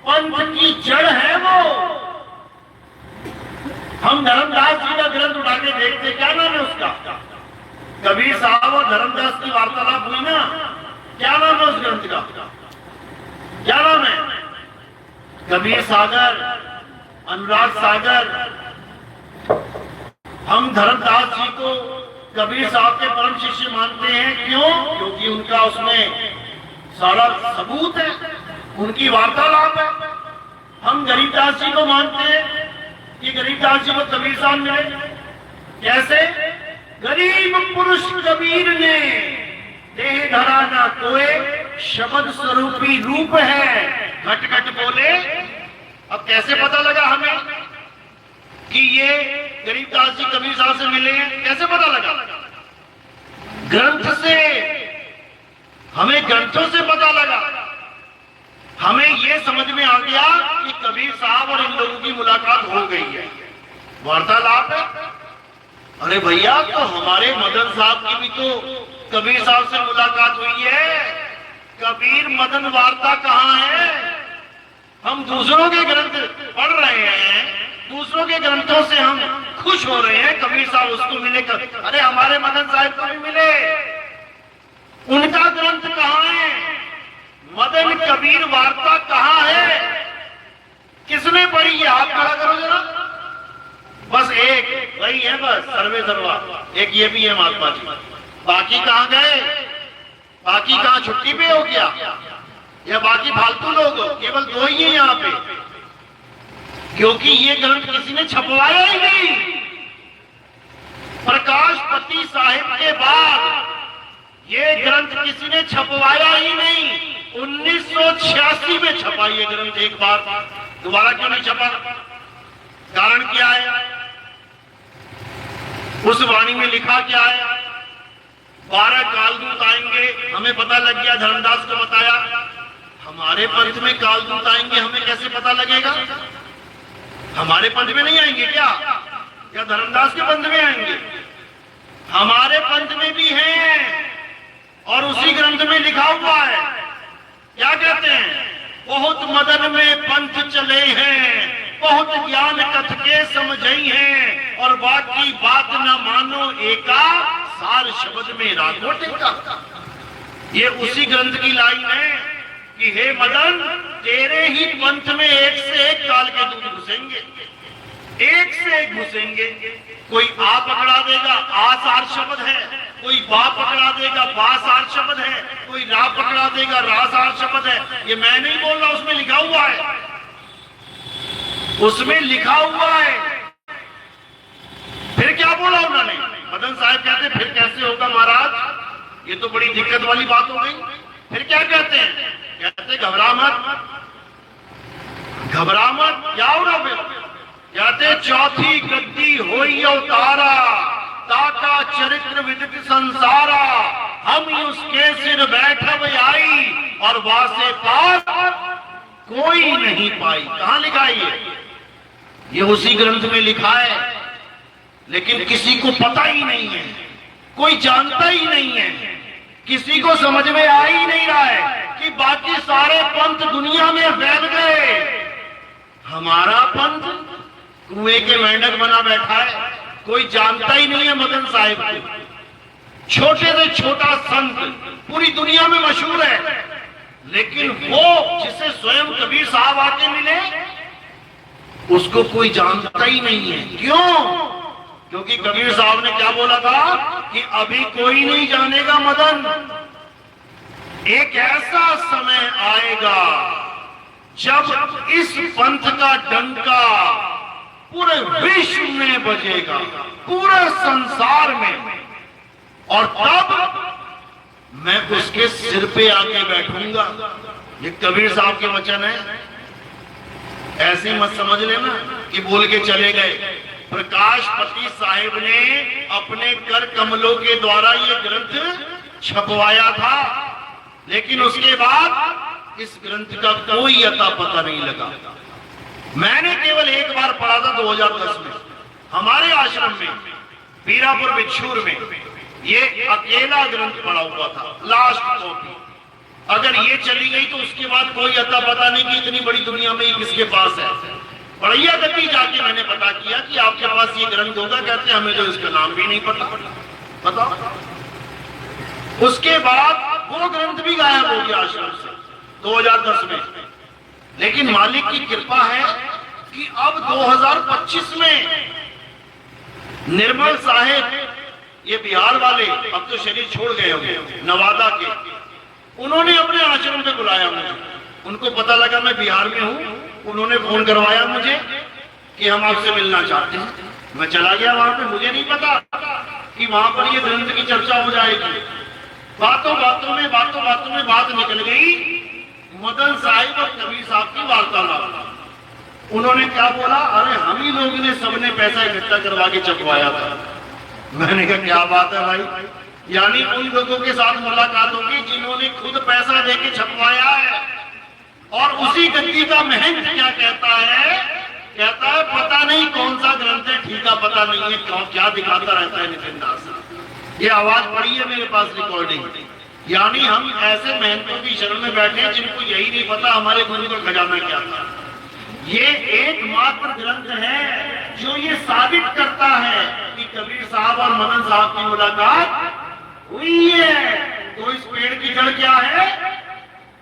पंथ की जड़ है वो। हम धर्मदास जी का ग्रंथ उठा के देखते, क्या नाम है उसका? कबीर साहब और धर्मदास की वार्तालाप हुई ना, क्या नाम है उस ग्रंथ का? क्या नाम है? कबीर सागर, अनुराग सागर। हम धर्मदास जी को कबीर साहब के परम शिष्य मानते हैं। क्यों? क्योंकि उनका उसमें सारा सबूत है, उनकी वार्तालाप है। हम गरीबदास जी को मानते हैं कि गरीबदास जी को कबीर साहब मिले। कैसे? गरीब पुरुष कबीर ने देह धरा ना कोई, शब्द स्वरूपी रूप है, घट घट बोले। अब कैसे पता लगा हमें कि ये गरीबदास जी कबीर साहब से मिले हैं? कैसे पता लगा? ग्रंथ से, हमें ग्रंथों से पता लगा। हमें ये समझ में आ गया कि कबीर साहब और इन लोगों की मुलाकात हो गई है, वार्तालाप है। अरे भैया, तो हमारे मदन साहब की भी तो कबीर साहब से मुलाकात हुई है। कबीर मदन वार्ता कहाँ है? हम दूसरों के ग्रंथ पढ़ रहे हैं, दूसरों के ग्रंथों से हम खुश हो रहे हैं। कबीर साहब उसको मिले, अरे हमारे मदन साहब को भी मिले। उनका ग्रंथ कहाँ है? मदन कबीर वार्ता कहाँ है? किसने पढ़ी है? आप खड़ा करो जरा। बस एक वही है, बस सर्वे सर्वा एक ये भी है महात्मा जी। बाकी कहाँ गए? बाकी कहाँ छुट्टी पे हो गया या बाकी फालतू लोग? केवल 2 ही है यहाँ पे, क्योंकि ये ग्रंथ किसी ने छपवाया ही नहीं। प्रकाशपति साहिब के बाद ये ग्रंथ किसी ने छपवाया ही नहीं। 1986 में छपा ये ग्रंथ एक बार, दोबारा क्यों नहीं छपा? कारण क्या है? उस वाणी में लिखा क्या है? 12 कालदूत आएंगे, हमें पता लग गया, धर्मदास को बताया। हमारे पंथ में कालदूत आएंगे, हमें कैसे पता लगेगा? हमारे पंथ में नहीं आएंगे क्या? या धर्मदास के पंथ में आएंगे? हमारे पंथ में भी हैं और उसी ग्रंथ में लिखा हुआ है। क्या कहते हैं? बहुत मदन में पंथ चले हैं, बहुत ज्ञान कथ के समझई हैं, और बाकी बात न मानो एका, सार शब्द में राखो टेका। ये उसी ग्रंथ की लाइन है कि हे मदन, तेरे ही पंथ में एक से एक काल के दूत घुसेंगे, एक से एक घुसेंगे। कोई आ पकड़ा देगा, आसार शब्द है। कोई बा पकड़ा देगा, बासार शब्द है। कोई रा पकड़ा देगा, रासार शब्द है। ये मैं नहीं बोल रहा, उसमें लिखा हुआ है, उसमें लिखा हुआ है। फिर क्या बोला उन्होंने? मदन साहब कहते फिर कैसे होगा महाराज, ये तो बड़ी दिक्कत वाली बात हो गई। फिर क्या कहते हैं? कहते घबरा मत, घबरा मत। क्या होगा फिर? कहते चौथी गद्दी होई अवतारा, ताका चरित्र विदित संसारा, हम ही उसके सिर बैठब आई, और वासे पार कोई नहीं पाई। कहां लिखा है ये उसी ग्रंथ में लिखा है, लेकिन किसी को पता ही नहीं है, कोई जानता ही नहीं है, किसी को समझ में आ ही नहीं रहा है कि बाकी सारे पंथ दुनिया में फैल गए। हमारा पंथ कुएं के मेंढक बना बैठा है, कोई जानता ही नहीं है मदन साहिब को। छोटे से छोटा संत पूरी दुनिया में मशहूर है, लेकिन वो जिसे स्वयं कबीर साहब आके मिले उसको कोई जानता ही नहीं है। क्यों? क्योंकि कबीर साहब ने क्या बोला था कि अभी कोई नहीं जानेगा मदन, एक ऐसा समय आएगा जब इस पंथ का डंका पूरे विश्व में बजेगा, पूरे संसार में, और तब मैं उसके सिर पे आके बैठूंगा। ये कबीर साहब के वचन है, ऐसे मत समझ लेना कि बोल के चले गए। प्रकाशपति साहिब ने अपने कर कमलों के द्वारा ये ग्रंथ छपवाया था, लेकिन उसके बाद इस ग्रंथ का कोई अता पता नहीं लगा। मैंने केवल एक बार पढ़ा था 2010 में हमारे आश्रम में पीरापुर बिच्छूर में, ये अकेला ग्रंथ पढ़ा हुआ था, लास्ट कॉपी। अगर ये चली गई तो उसके बाद कोई अता पता नहीं कि इतनी बड़ी दुनिया में ये किसके पास है। बढ़िया गति जाके मैंने पता किया कि आपके पास ये ग्रंथ होगा, कहते हमें तो इसका नाम भी नहीं पता। बताओ, उसके बाद वो ग्रंथ भी गायब हो गया आश्रम से 2010 में। लेकिन मालिक की कृपा है कि अब 2025 में निर्मल साहेब, ये बिहार वाले, अब तो शरीर छोड़ गए होंगे, नवादा के, उन्होंने अपने आश्रम पे बुलाया मुझे। उनको पता लगा मैं बिहार में हूं, उन्होंने फोन करवाया मुझे कि हम आपसे मिलना चाहते हैं। मैं चला गया वहां पे, मुझे नहीं पता कि वहां पर ये ग्रंथ की चर्चा हो जाएगी। बातों बातों में बात निकल गई मदन साहिब और कबीर साहब की वार्तालाप। उन्होंने क्या बोला, अरे हम ही लोगों ने सबने पैसा इकट्ठा करवा के छपवाया था। मैंने कहा क्या बात है भाई, यानी उन लोगों के साथ मुलाकात होगी जिन्होंने खुद पैसा देके छपवाया है। और उसी गद्दी का महंत क्या कहता है, पता नहीं कौन सा ग्रंथ है, ठीक है पता नहीं है, क्यों क्या दिखाता रहता है नितिन दास। ये आवाज पड़ी है मेरे पास रिकॉर्डिंग। यानी हम ऐसे महंतों की शरण में बैठे हैं जिनको यही नहीं पता हमारे गुरु का खजाना क्या था। ये एकमात्र ग्रंथ है जो ये साबित करता है कि कबीर साहब और मदन साहब की मुलाकात हुई है। तो इस पेड़ की जड़ क्या है?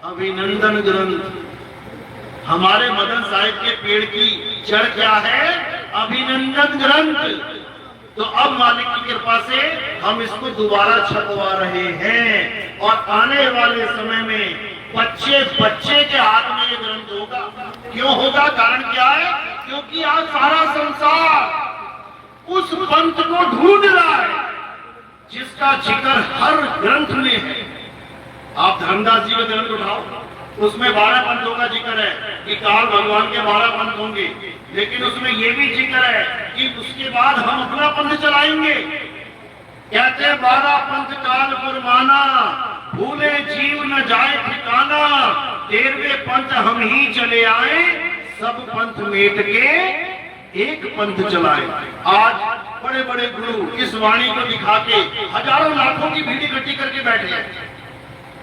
अभिनंदन ग्रंथ। हमारे मदन साहिब के पेड़ की जड़ क्या है? अभिनंदन ग्रंथ। तो अब मालिक की कृपा से हम इसको दोबारा छपवा रहे हैं और आने वाले समय में बच्चे के हाथ में ये ग्रंथ होगा। क्यों होगा? कारण क्या है? क्योंकि आज सारा संसार उस पंथ को ढूंढ रहा है जिसका जिक्र हर ग्रंथ में है। आप धर्मदास जी का ग्रंथ उठाओ, उसमें 12 पंथों का जिक्र है कि काल भगवान के 12 पंथ होंगे, लेकिन उसमें यह भी जिक्र है कि उसके बाद हम अपना पंथ चलाएंगे। कहते हैं 12 पंथ काल फरमाना, भूले जीव न जाए ठिकाना, 13वें पंथ हम ही चले आए, सब पंथ मेट के एक पंथ चलाए। आज बड़े बड़े गुरु इस वाणी को दिखा के हजारों लाखों की भीड़ इकट्ठी करके बैठे हैं,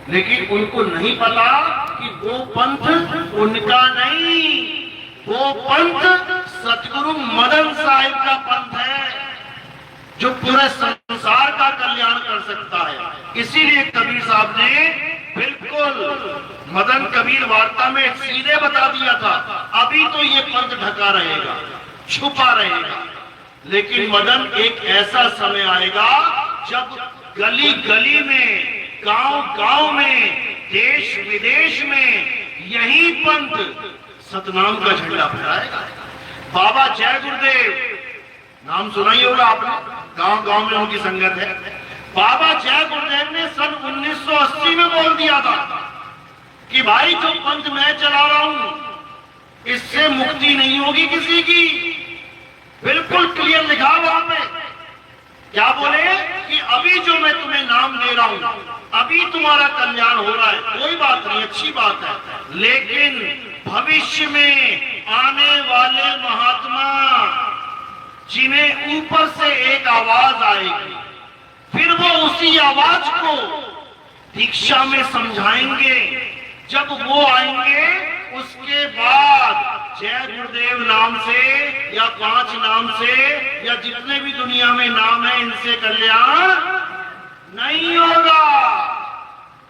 लेकिन उनको नहीं पता कि वो पंथ उनका नहीं, वो पंथ सतगुरु मदन साहिब का पंथ है जो पूरे संसार का कल्याण कर सकता है। इसीलिए कबीर साहब ने बिल्कुल मदन कबीर वार्ता में सीधे बता दिया था, अभी तो ये पंथ ढका रहेगा, छुपा रहेगा, लेकिन मदन एक ऐसा समय आएगा जब गली गली में, गांव में, देश विदेश में यही पंथ सतनाम का झंडा फहराएगा। बाबा जय गुरुदेव नाम सुना ही होगा आपने, गांव में उनकी संगत है। बाबा जय गुरुदेव ने सन 1980 में बोल दिया था कि भाई जो पंथ मैं चला रहा हूं इससे मुक्ति नहीं होगी किसी की। बिल्कुल क्लियर लिखा वहां पे। क्या बोले कि अभी जो मैं तुम्हें नाम दे रहा हूं, अभी तुम्हारा कल्याण हो रहा है, कोई बात नहीं, अच्छी बात है, लेकिन भविष्य में आने वाले महात्मा जिन्हें ऊपर से एक आवाज आएगी, फिर वो उसी आवाज को दीक्षा में समझाएंगे। जब वो आएंगे उसके बाद जय गुरुदेव नाम से या 5 नाम से या जितने भी दुनिया में नाम है, इनसे कल्याण नहीं होगा।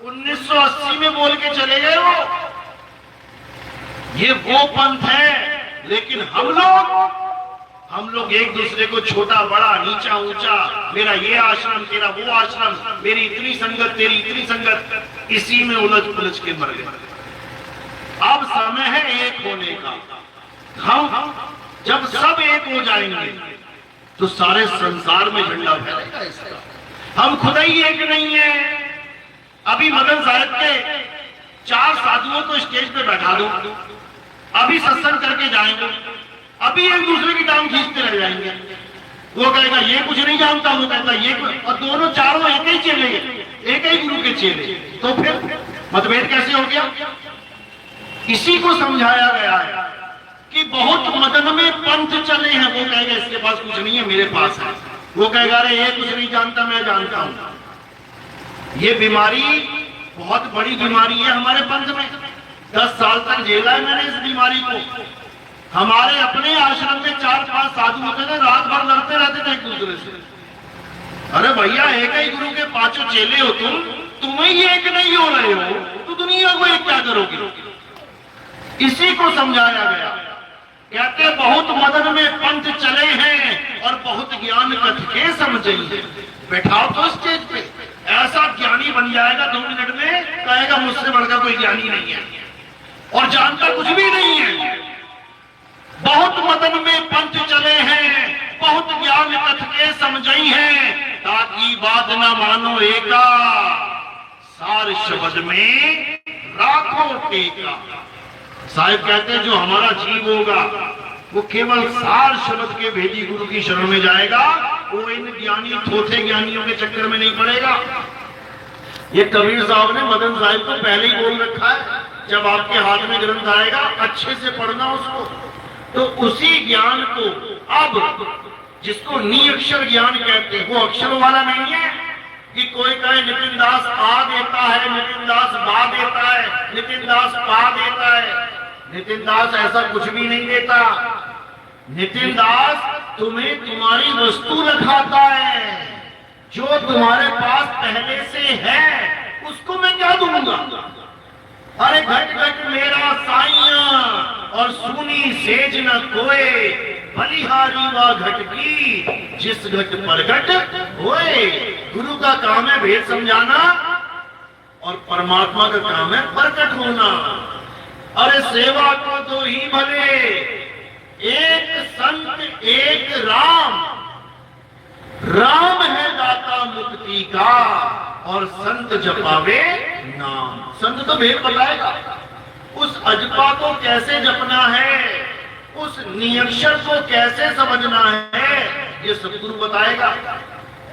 1980 में बोल के चले गए वो। ये वो पंथ है, लेकिन हम लोग एक दूसरे को छोटा बड़ा, नीचा ऊंचा, मेरा ये आश्रम, तेरा वो आश्रम, मेरी इतनी संगत, तेरी इतनी संगत, इसी में उलझ के मर गए। अब समय है एक होने का। हम जब सब एक हो जाएंगे तो सारे संसार में झंडा फहरेगा इसका। हम खुद ही एक नहीं है। अभी मदन साहब के 4 साधुओं को स्टेज पे बैठा दो, अभी सत्संग करके जाएंगे, अभी एक दूसरे की टांग खींचते रह जाएंगे। वो कहेगा ये कुछ नहीं जानता, वो कहता ये कुछ, और दोनों चारों एक ही चेले, एक ही गुरु के चेले, तो फिर मतभेद कैसे हो गया? इसी को समझाया गया है कि बहुत मदन में पंथ चले हैं। वो कहेगा इसके पास कुछ नहीं है, मेरे पास है। वो कहेगा अरे ये कुछ नहीं जानता, मैं जानता हूं। ये बीमारी बहुत बड़ी बीमारी है हमारे पंथ में। 10 साल तक झेला है मैंने इस बीमारी को। हमारे अपने आश्रम में 4-5 साधु होते थे, रात भर लड़ते रहते थे एक दूसरे से। अरे भैया एक ही गुरु के 5 चेले हो तुम ही एक नहीं हो रहे हो तो दुनिया को एक क्या करोगे? इसी को समझाया गया। कहते बहुत मदन में पंथ चले हैं और बहुत ज्ञान कथ के समझे। बैठाओ तो स्टेज पे, ऐसा ज्ञानी बन जाएगा 2 मिनट में, कहेगा मुझसे बढ़कर कोई ज्ञानी नहीं है और जानता कुछ भी नहीं है। बहुत मदन में पंथ चले हैं, बहुत ज्ञान कथ के समझई हैं, ताकि बात न मानो एका, सार शब्द में राखो टेका। साहिब कहते हैं जो हमारा जीव होगा वो केवल सार शब्द के भेदी गुरु की शरण में जाएगा, वो इन ज्ञानी थोथे ज्ञानियों के चक्कर में नहीं पड़ेगा। ये कबीर साहब ने मदन साहिब को पहले ही बोल रखा है, जब आपके हाथ में ग्रंथ आएगा अच्छे से पढ़ना उसको। तो उसी ज्ञान को अब जिसको निअक्षर ज्ञान कहते हैं, वो अक्षर वाला नहीं है कि कोई कहे नितिन दास आ देता है, नितिन दास बा देता है, नितिन दास पा देता है। नितिन दास ऐसा कुछ भी नहीं देता। नितिन दास तुम्हें तुम्हारी वस्तु रखाता है, जो तुम्हारे पास पहले से है उसको मैं क्या दूंगा? अरे घट घट मेरा साइया और सुनी सेज न कोए, बलिहारी व घट की जिस घट प्रगट होए। गुरु का काम है भेद समझाना और परमात्मा का काम है प्रकट होना। अरे सेवा को तो ही भले, एक संत एक राम, राम है दाता मुक्ति का और संत जपावे नाम। संत तो भेद बताएगा, उस अजपा को कैसे जपना है, उस निअक्षर को कैसे समझना है, ये सतगुरु बताएगा।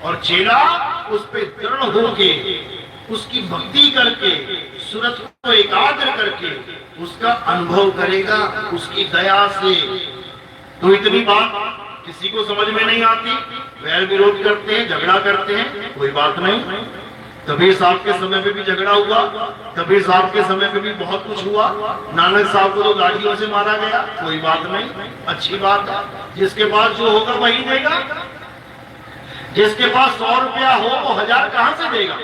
और चेला उस पे दृढ़ होके, उसकी भक्ति करके, सूरत को एकाग्र करके उसका अनुभव करेगा उसकी दया से। तो इतनी बात किसी को समझ में नहीं आती, वैर विरोध करते हैं, झगड़ा करते हैं, कोई बात नहीं। कबीर साहब के समय पे भी झगड़ा हुआ, कबीर साहब के समय पे भी बहुत कुछ हुआ। नानक साहब को तो लाठियों से मारा गया, कोई बात नहीं, अच्छी बात है। जिसके पास जो होगा वही देगा। जिसके पास 100 रुपया हो वो 1000 कहां से देगा?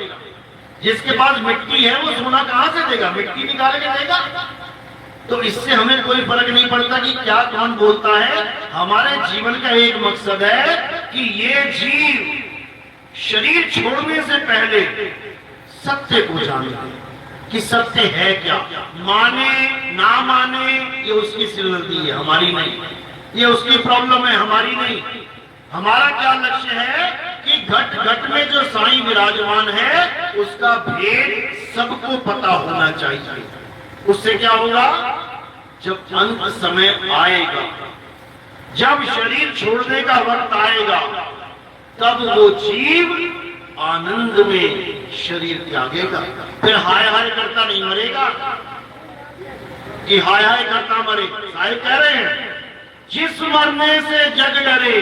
जिसके पास मिट्टी है वो सोना कहां से देगा? मिट्टी निकाल के देगा। तो इससे हमें कोई फर्क नहीं पड़ता कि क्या कौन बोलता है। हमारे जीवन का एक मकसद है कि ये जीव शरीर छोड़ने से पहले सत्य को जाने कि सत्य है क्या। माने ना माने ये उसकी सिरदर्दी है, हमारी नहीं। ये उसकी प्रॉब्लम है, हमारी नहीं। हमारा क्या लक्ष्य है कि घट घट में जो साईं विराजमान है उसका भेद सबको पता होना चाहिए। उससे क्या होगा? जब अंत समय आएगा, जब शरीर छोड़ने का वक्त आएगा, तब वो जीव आनंद में शरीर त्यागेगा। फिर हाय हाय करता नहीं मरेगा कि हाय हाय करता मरे। साहिब कह रहे हैं जिस मरने से जग डरे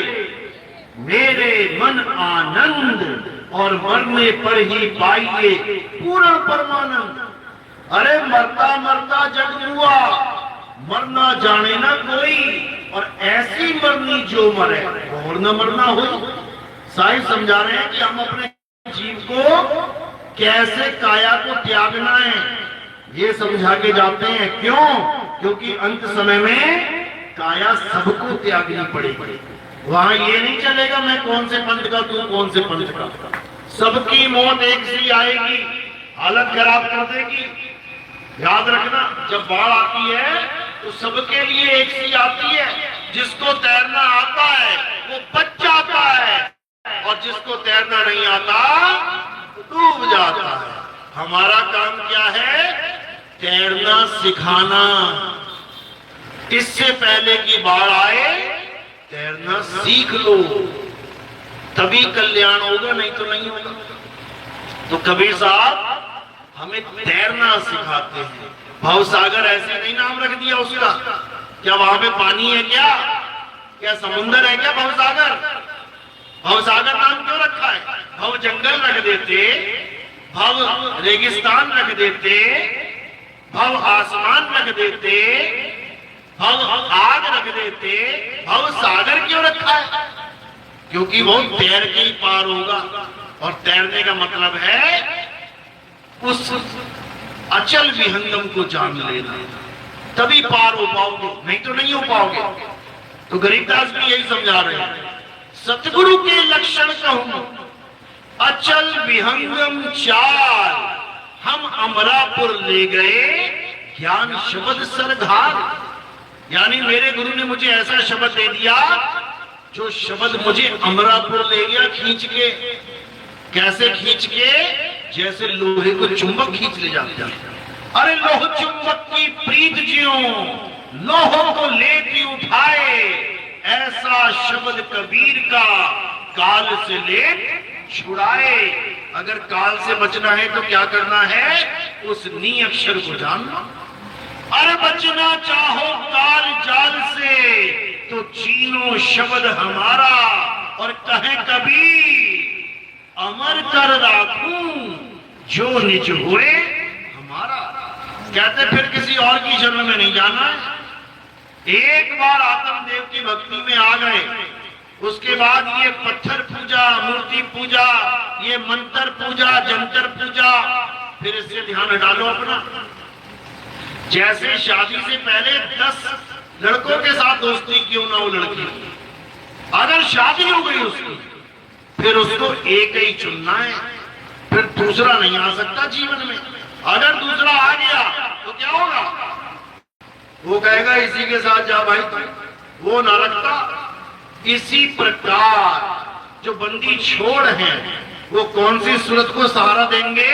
मेरे मन आनंद और मरने पर ही पाइए पूर्ण परमानंद। अरे मरता मरता जग हुआ, मरना जाने ना कोई, और ऐसी मरनी जो मरे और न मरना हो। साईं समझा रहे हैं कि हम अपने जीव को कैसे काया को त्यागना है, ये समझा के जाते हैं। क्यों? क्योंकि अंत समय में काया सबको त्यागनी पड़ेगी। वहां ये नहीं चलेगा मैं कौन से पंथ का, तू कौन से पंथ का। सबकी मौत एक सी आएगी, हालत खराब कर देगी। याद रखना, जब बाढ़ आती है तो सबके लिए एक सी आती है। जिसको तैरना आता है वो बच जाता है, और जिसको तैरना नहीं आता डूब जाता है। हमारा काम क्या है? तैरना सिखाना। इससे पहले कि बाढ़ आए तैरना सीख लो, तभी कल्याण होगा, नहीं तो नहीं होगा। तो कबीर साहब हमें तैरना सिखाते हैं। भवसागर ऐसे नहीं नाम रख दिया उसका, क्या वहां पे पानी है क्या? क्या समुंदर है क्या भवसागर? भवसागर नाम क्यों रखा है? भव जंगल रख देते, भव रेगिस्तान रख देते, भव आसमान रख देते, भव आग रख देते, भव सागर क्यों रखा है? क्योंकि वो तैर के ही पार होगा। और तैरने का मतलब है उस अचल विहंगम को जान लेना, तभी पार हो पाओगे, नहीं तो नहीं हो पाओगे। तो गरीबदास भी यही समझा रहे हैं, सतगुरु के लक्षण कहूं अचल विहंगम चाल, हम अमरापुर ले गए ज्ञान शब्द सरधार। यानी मेरे गुरु ने मुझे ऐसा शब्द दे दिया जो शब्द मुझे अमरापुर ले गया खींच के। कैसे खींच के? जैसे लोहे को चुंबक खींच ले जाते हैं। अरे लोह चुंबक की प्रीत ज्यों लोह को लेती उठाए, ऐसा शब्द कबीर का काल से ले छुड़ाए। अगर काल से बचना है तो क्या करना है? उस नी अक्षर को जानना। अरे बचना चाहो काल जाल से तो चीनो शब्द हमारा, और कहे कबीर अमर कर राखूं जो निज हुए हमारा। कहते फिर किसी और की शरण में नहीं जाना है। एक बार आत्मदेव की भक्ति में आ गए, उसके बाद ये पत्थर पूजा, मूर्ति पूजा, ये मंत्र पूजा, जंतर पूजा, फिर इससे ध्यान हटा लो अपना। जैसे शादी से पहले 10 लड़कों के साथ दोस्ती क्यों ना हो लड़की, अगर शादी हो गई उसकी, फिर उसको एक ही चुनना है, फिर दूसरा नहीं आ सकता जीवन में। अगर दूसरा आ गया तो क्या होगा? वो कहेगा इसी के साथ जा भाई, वो ना रखता। इसी प्रकार जो बंदी छोड़ है वो कौन सी सूरत को सहारा देंगे?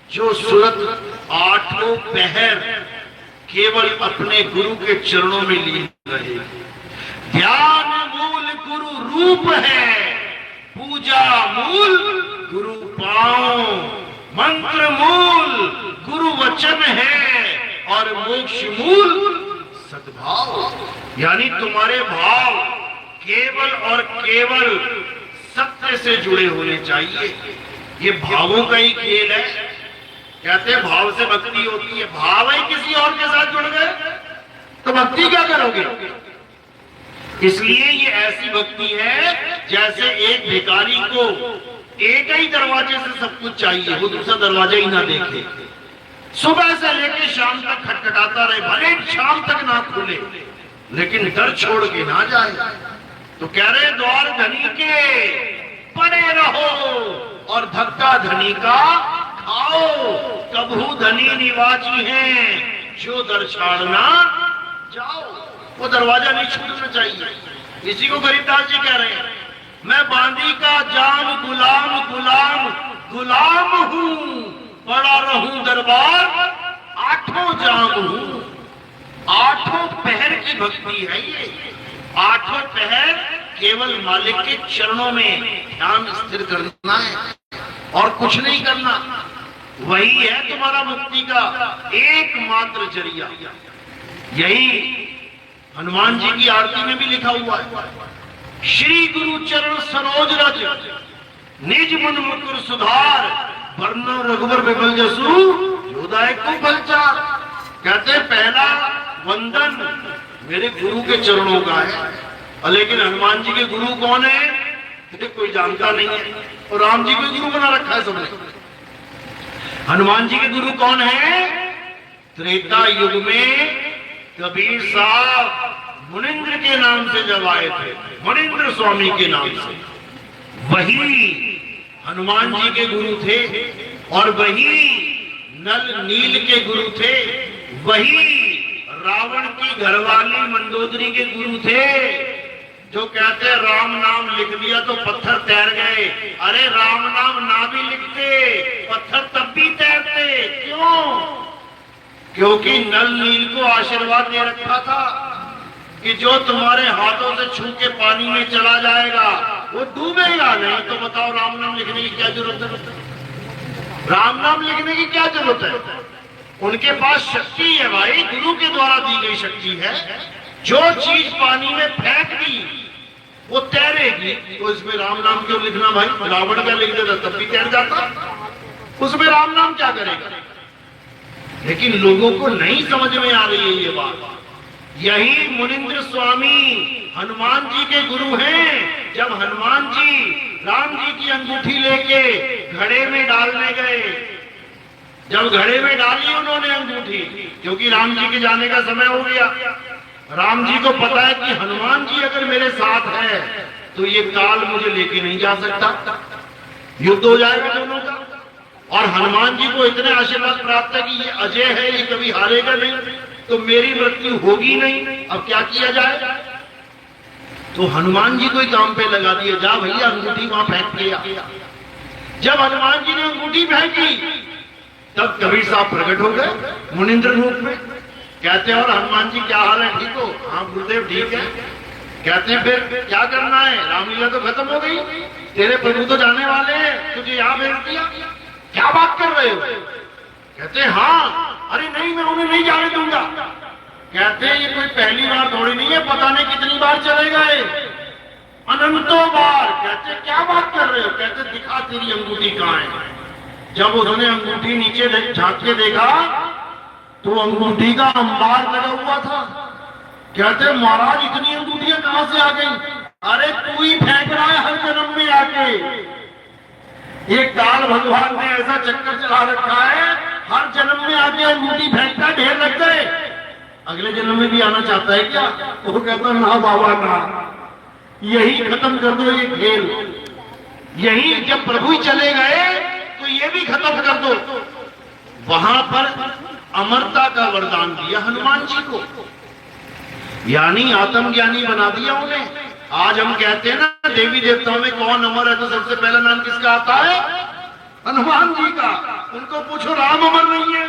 जो सूरत आठों पहर केवल अपने गुरु के चरणों में लीन रहे। ध्यान मूल गुरु रूप है, पूजा मूल गुरु पांव, मंत्र मूल गुरु वचन है, और मोक्ष मूल सद्भाव। यानी तुम्हारे भाव केवल और केवल सत्य से जुड़े होने चाहिए। ये भावों का ही खेल है। कहते हैं भाव से भक्ति होती है। भाव ही किसी और के साथ जुड़ गए तो भक्ति क्या करोगे? इसलिए ये ऐसी भक्ति है जैसे एक भिखारी को एक ही दरवाजे से सब कुछ चाहिए, वो दूसरा दरवाजा ही ना देखे। सुबह से लेकर शाम तक खटखटाता रहे, भले शाम तक ना खुले, लेकिन दर छोड़ के ना जाए। तो कह रहे द्वार धनी के पड़े रहो और धक्का धनी का खाओ। कभू धनी निवाची हैं जो दर छाड़ना जाओ। वो दरवाजा नहीं छूटना चाहिए। इसी को गरीबदास जी कह रहे हैं, मैं बांदी का जाम गुलाम गुलाम गुलाम हूं, पड़ा रहूं दरबार आठों जाम हूं। आठों पहर की भक्ति है ये। आठों पहर केवल मालिक के चरणों में ध्यान स्थिर करना है और कुछ नहीं करना। वही है तुम्हारा मुक्ति का एकमात्र जरिया। यही हनुमान जी की आरती में भी लिखा हुआ है, श्री गुरु चरण सरोज रज निज मन मुकुर सुधार, वर्ण रघुवर विमल जसु योदाय को फलचार। कहते पहला वंदन मेरे गुरु के चरणों का है। लेकिन हनुमान जी के गुरु कौन है ये कोई जानता नहीं है, और राम जी को गुरु बना रखा है सबने। हनुमान जी के गुरु कौन है? त्रेता युग में कबीर साहब मुनिंद्र के नाम से जब आए थे, मुनिंद्र स्वामी के नाम से, वही हनुमान जी के गुरु थे। और वही नल नील के गुरु थे, वही रावण की घरवाली मंदोदरी के गुरु थे, जो कहते राम नाम लिख दिया तो पत्थर तैर गए। अरे राम नाम ना भी लिखते पत्थर तब भी तैरते। क्यों? क्योंकि नल नील को आशीर्वाद दे रखा था कि जो तुम्हारे हाथों से छू के पानी में चला जाएगा वो डूबेगा नहीं। तो बताओ राम नाम लिखने की क्या जरूरत है? राम नाम लिखने की क्या जरूरत है? उनके पास शक्ति है भाई, गुरु के द्वारा दी गई शक्ति है। जो चीज पानी में फेंक दी वो तैरेगी, तो इसमें राम नाम क्यों लिखना भाई? रावण का लिख देता तब भी तैर जाता, उसमें राम नाम क्या करेगा? लेकिन लोगों को नहीं समझ में आ रही है ये बात। यही मुनिंद्र स्वामी हनुमान जी के गुरु हैं। जब हनुमान जी राम जी की अंगूठी लेके घड़े में डालने गए, जब घड़े में डाली उन्होंने अंगूठी, क्योंकि राम जी के जाने का समय हो गया, राम जी को पता है कि हनुमान जी अगर मेरे साथ है तो ये काल मुझे लेके नहीं जा सकता, युद्ध हो जाएगा दोनों का। और हनुमान जी को इतने आशीर्वाद प्राप्त है कि ये अजय है, ये कभी हारेगा नहीं, तो मेरी मृत्यु होगी नहीं। अब क्या किया जाए? तो हनुमान जी को ही काम पे लगा दिया, जा भैया अंगूठी वहां फेंक दिया। जब हनुमान जी ने अंगूठी फेंकी तब कबीर साहब प्रकट हो गए मुनिंद्र रूप में। कहते हैं और हनुमान जी क्या हाल है? ठीक हो? हाँ गुरुदेव ठीक है। कहते हैं फिर क्या करना है? रामलीला तो खत्म हो गई, तेरे प्रभु तो जाने वाले हैं, तुझे यहाँ भेज दिया, क्या बात कर रहे हो? कहते हैं हाँ। अरे नहीं, मैं उन्हें नहीं जाने दूंगा। कहते हैं ये कोई पहली बार थोड़ी नहीं है, पता नहीं कितनी बार चले गए, अनंतों बार। कहते क्या बात कर रहे हो? कहते दिखा तेरी अंगूठी कहाँ है। जब उन्होंने अंगूठी नीचे झांक के देखा तो अंगूठी का अंबार लगा हुआ था। कहते महाराज इतनी अंगूठियां कहां से आ गई? अरे तू ही फेंक रहा है हर जन्म में आके। ये काल भगवान ने ऐसा चक्कर चला रखा है, हर जन्म में आके अंगूठी फेंकता, ढेर लग गए। अगले जन्म में भी आना चाहता है क्या? वो कहता ना बाबा ना, यही खत्म कर दो ये खेल। यही जब प्रभु ही चले गए तो ये भी खत्म कर दो। वहां पर अमरता का वरदान दिया हनुमान जी को, यानी आत्मज्ञानी बना दिया उन्हें। आज हम कहते हैं ना देवी देवताओं में कौन अमर है, तो सबसे पहला नाम किसका आता है? हनुमान जी का। उनको पूछो राम अमर नहीं है,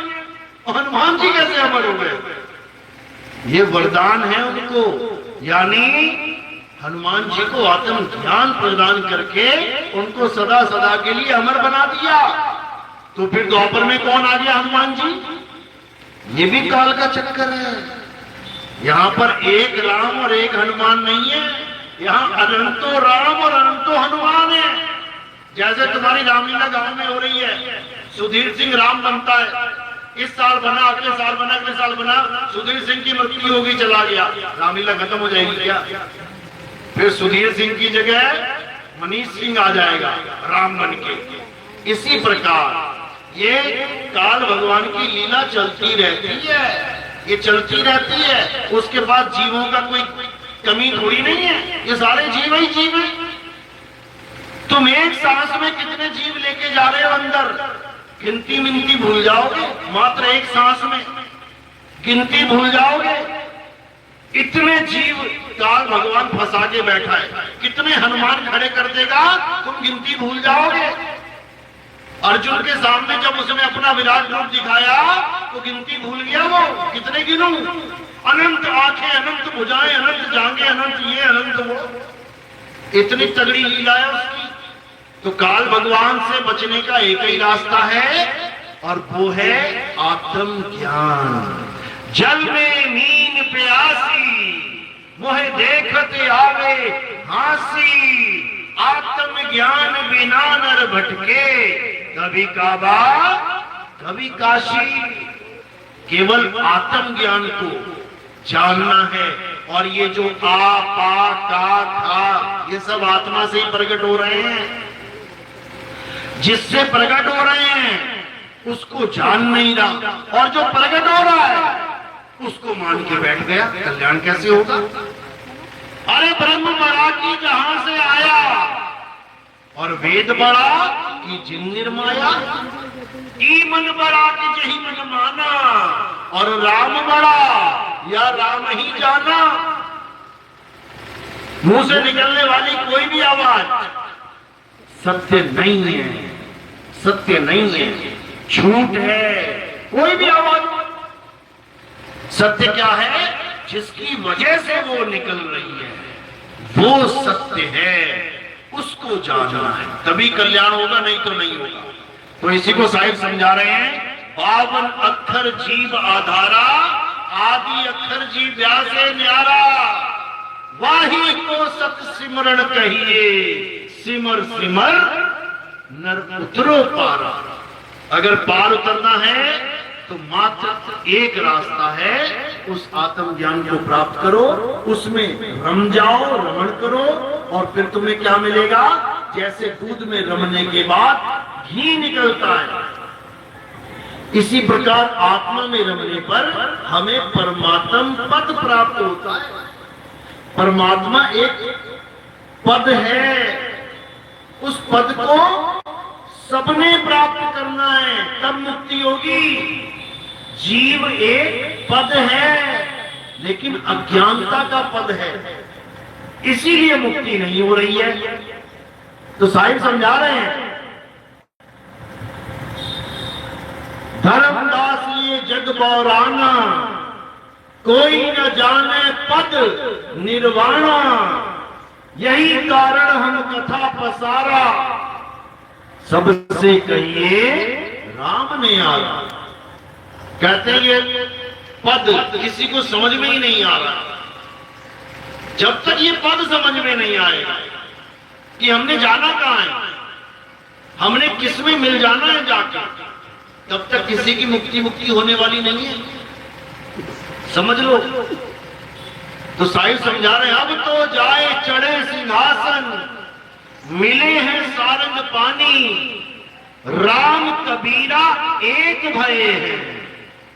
हनुमान जी कैसे अमर हो गए? ये वरदान है उनको, यानी हनुमान जी को आत्म ज्ञान प्रदान करके उनको सदा सदा के लिए अमर बना दिया। तो फिर द्वापर में कौन आ गया? हनुमान जी। ये भी काल का चक्कर है। यहाँ पर एक राम और एक हनुमान नहीं है, यहाँ अनंतो राम और अनंतो हनुमान है। जैसे तुम्हारी रामलीला गांव में हो रही है, सुधीर सिंह राम बनता है, इस साल बना, अगले साल बना, अगले साल बना, सुधीर सिंह की मृत्यु होगी, चला गया, रामलीला खत्म हो जाएगी क्या? फिर सुधीर सिंह की जगह मनीष सिंह आ जाएगा राम बन के। इसी प्रकार ये काल भगवान की लीला चलती रहती है, ये चलती रहती है। उसके बाद जीवों का कोई कमी थोड़ी नहीं है, ये सारे जीव ही जीव है। तुम एक सांस में कितने जीव लेके जा रहे हो अंदर, गिनती मिनती भूल जाओगे। मात्र एक सांस में गिनती भूल जाओगे। इतने जीव काल भगवान फंसा के बैठा है, कितने हनुमान खड़े कर देगा, तुम गिनती भूल जाओगे। अर्जुन के सामने जब उसने अपना विराट रूप दिखाया तो गिनती भूल गया वो, कितने गिनूं? अनंत आंखें, अनंत भुजाएं, अनंत जांघें, अनंत ये, अनंत वो। इतनी तगड़ी लीला है उसकी। तो काल भगवान से बचने का एक ही रास्ता है, और वो है आत्मज्ञान। जल में मीन प्यासी, मोहे देखते आवे हासी, आत्मज्ञान बिना नर भटके, कभी काबा कभी काशी। केवल आत्मज्ञान को जानना है। और ये जो आ पा का था, ये सब आत्मा से ही प्रकट हो रहे हैं। जिससे प्रकट हो रहे हैं उसको जान नहीं रहा, और जो प्रकट हो रहा है उसको मान के बैठ गया। कल्याण कैसे होगा? अरे ब्रह्म बड़ा की जहां से आया, और वेद बड़ा कि जिन निर्माया, ई मन बड़ा कि जही मन माना, और राम बड़ा या राम ही जाना। मुंह से निकलने वाली कोई भी आवाज सत्य नहीं है, सत्य नहीं है, झूठ है। कोई भी आवाज सत्य क्या है? जिसकी वजह से वो निकल रही है वो सत्य है, उसको जानना है, तभी कल्याण होगा, नहीं तो नहीं होगा। तो इसी को साहिब समझा रहे हैं, 52 अक्षर जीव आधारा, आदि अक्षर जीव व्यासे न्यारा, वाही को सत सिमरण कहिए, सिमर सिमर नर उतरो पारा। अगर पार उतरना है तो मात्र एक रास्ता है, उस आत्म ज्ञान को प्राप्त करो, उसमें रम जाओ, रमण करो, और फिर तुम्हें क्या मिलेगा? जैसे दूध में रमने के बाद घी निकलता है, इसी प्रकार आत्मा में रमने पर हमें परमात्म पद प्राप्त होता है। परमात्मा एक पद है, उस पद को सबने प्राप्त करना है, तब मुक्ति होगी। जीव एक पद है, लेकिन अज्ञानता का पद है, इसीलिए मुक्ति नहीं हो रही है। तो साहिब समझा रहे हैं, धर्मदास ये जग बौराना, कोई न जाने पद निर्वाणा, यही कारण हम कथा पसारा, सबसे कहिए राम ने आया। कहते हैं ये पद किसी को समझ में ही नहीं आ रहा। जब तक ये पद समझ में नहीं आएगा कि हमने जाना कहां है, हमने किस में मिल जाना है जाकर, तब तक किसी की मुक्ति होने वाली नहीं है। समझ लो। तो साहिब समझा रहे हैं, अब तो जाए चढ़े सिंहासन, मिले हैं सारंग पानी, राम कबीरा एक भये हैं,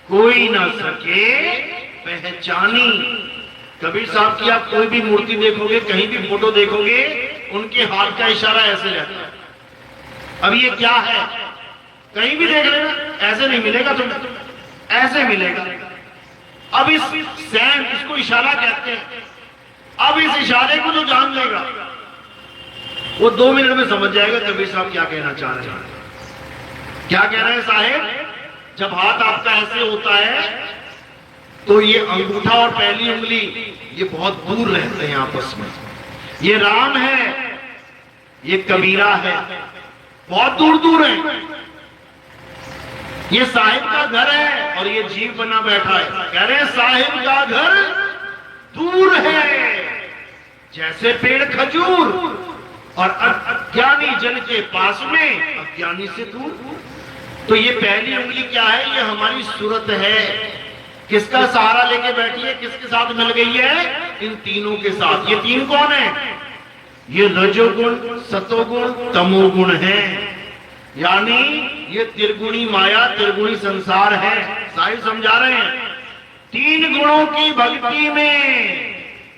कोई ना सके पहचानी। कबीर साहब की आप कोई भी मूर्ति देखोगे, कहीं भी फोटो देखोगे, उनके हाथ का इशारा ऐसे रहता है। अब ये क्या है? कहीं भी देख लेना, ऐसे नहीं मिलेगा तुम्हें, ऐसे मिलेगा। अब इस सैन, इसको इशारा कहते हैं। अब इस इशारे को जो जान लेगा वो 2 मिनट में समझ जाएगा कबीर साहब क्या कहना चाह रहे हैं। क्या कह रहे हैं साहेब? जब हाथ आपका ऐसे होता है तो ये अंगूठा और पहली उंगली ये बहुत दूर रहते हैं आपस में। ये राम है, ये कबीरा है, बहुत दूर दूर है। ये साहिब का घर है और ये जीव बना बैठा है। कह रहे हैं साहिब का घर दूर है, जैसे पेड़ खजूर, और अज्ञानी जन के पास में, अज्ञानी से दूर। तो ये पहली उंगली क्या है? ये हमारी सूरत है। किसका सहारा लेके बैठी है? किसके साथ मिल गई है? इन तीनों के साथ। ये तीन कौन है? ये रजोगुण, सतोगुण, तमोगुण है। यानी ये त्रिगुणी माया, त्रिगुणी संसार है। साहिब समझा रहे हैं, 3 गुणों की भक्ति में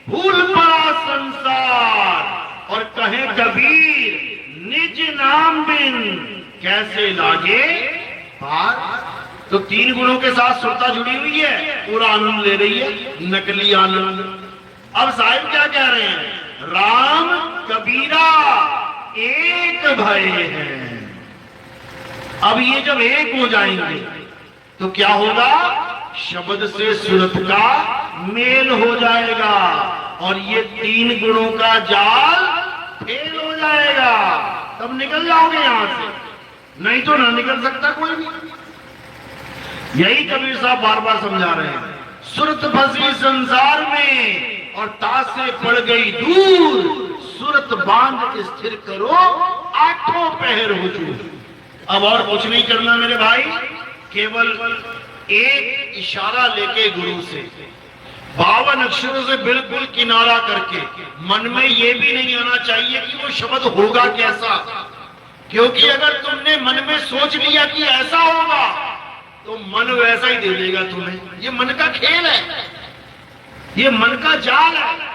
भूल पड़ा संसार, और कहे कबीर निज नाम बिन कैसे लागे पार। तो 3 गुणों के साथ सुरता जुड़ी हुई है, पूरा आनंद ले रही है, नकली आनंद। अब साहिब क्या कह रहे हैं? राम कबीरा एक भय है। अब ये जब एक हो जाएंगे तो क्या होगा? शब्द से सूरत का मेल हो जाएगा, और ये 3 गुणों का जाल फेल हो जाएगा। तब निकल जाओगे यहां से, नहीं तो ना निकल सकता कोई भी। यही कबीर साहब बार बार समझा रहे हैं। सूरत फंसी संसार में और तासे पड़ गई दूर, सूरत बांध स्थिर करो, 8 पहर हुजूर। अब और कुछ नहीं करना मेरे भाई, केवल एक इशारा लेके गुरु से, 52 अक्षरों से बिल्कुल किनारा करके मन में ये भी नहीं आना चाहिए कि वो शब्द होगा कैसा, क्योंकि अगर तुमने मन में सोच लिया कि ऐसा होगा तो मन वैसा ही दे देगा तुम्हें। ये मन का खेल है, ये मन का जाल है।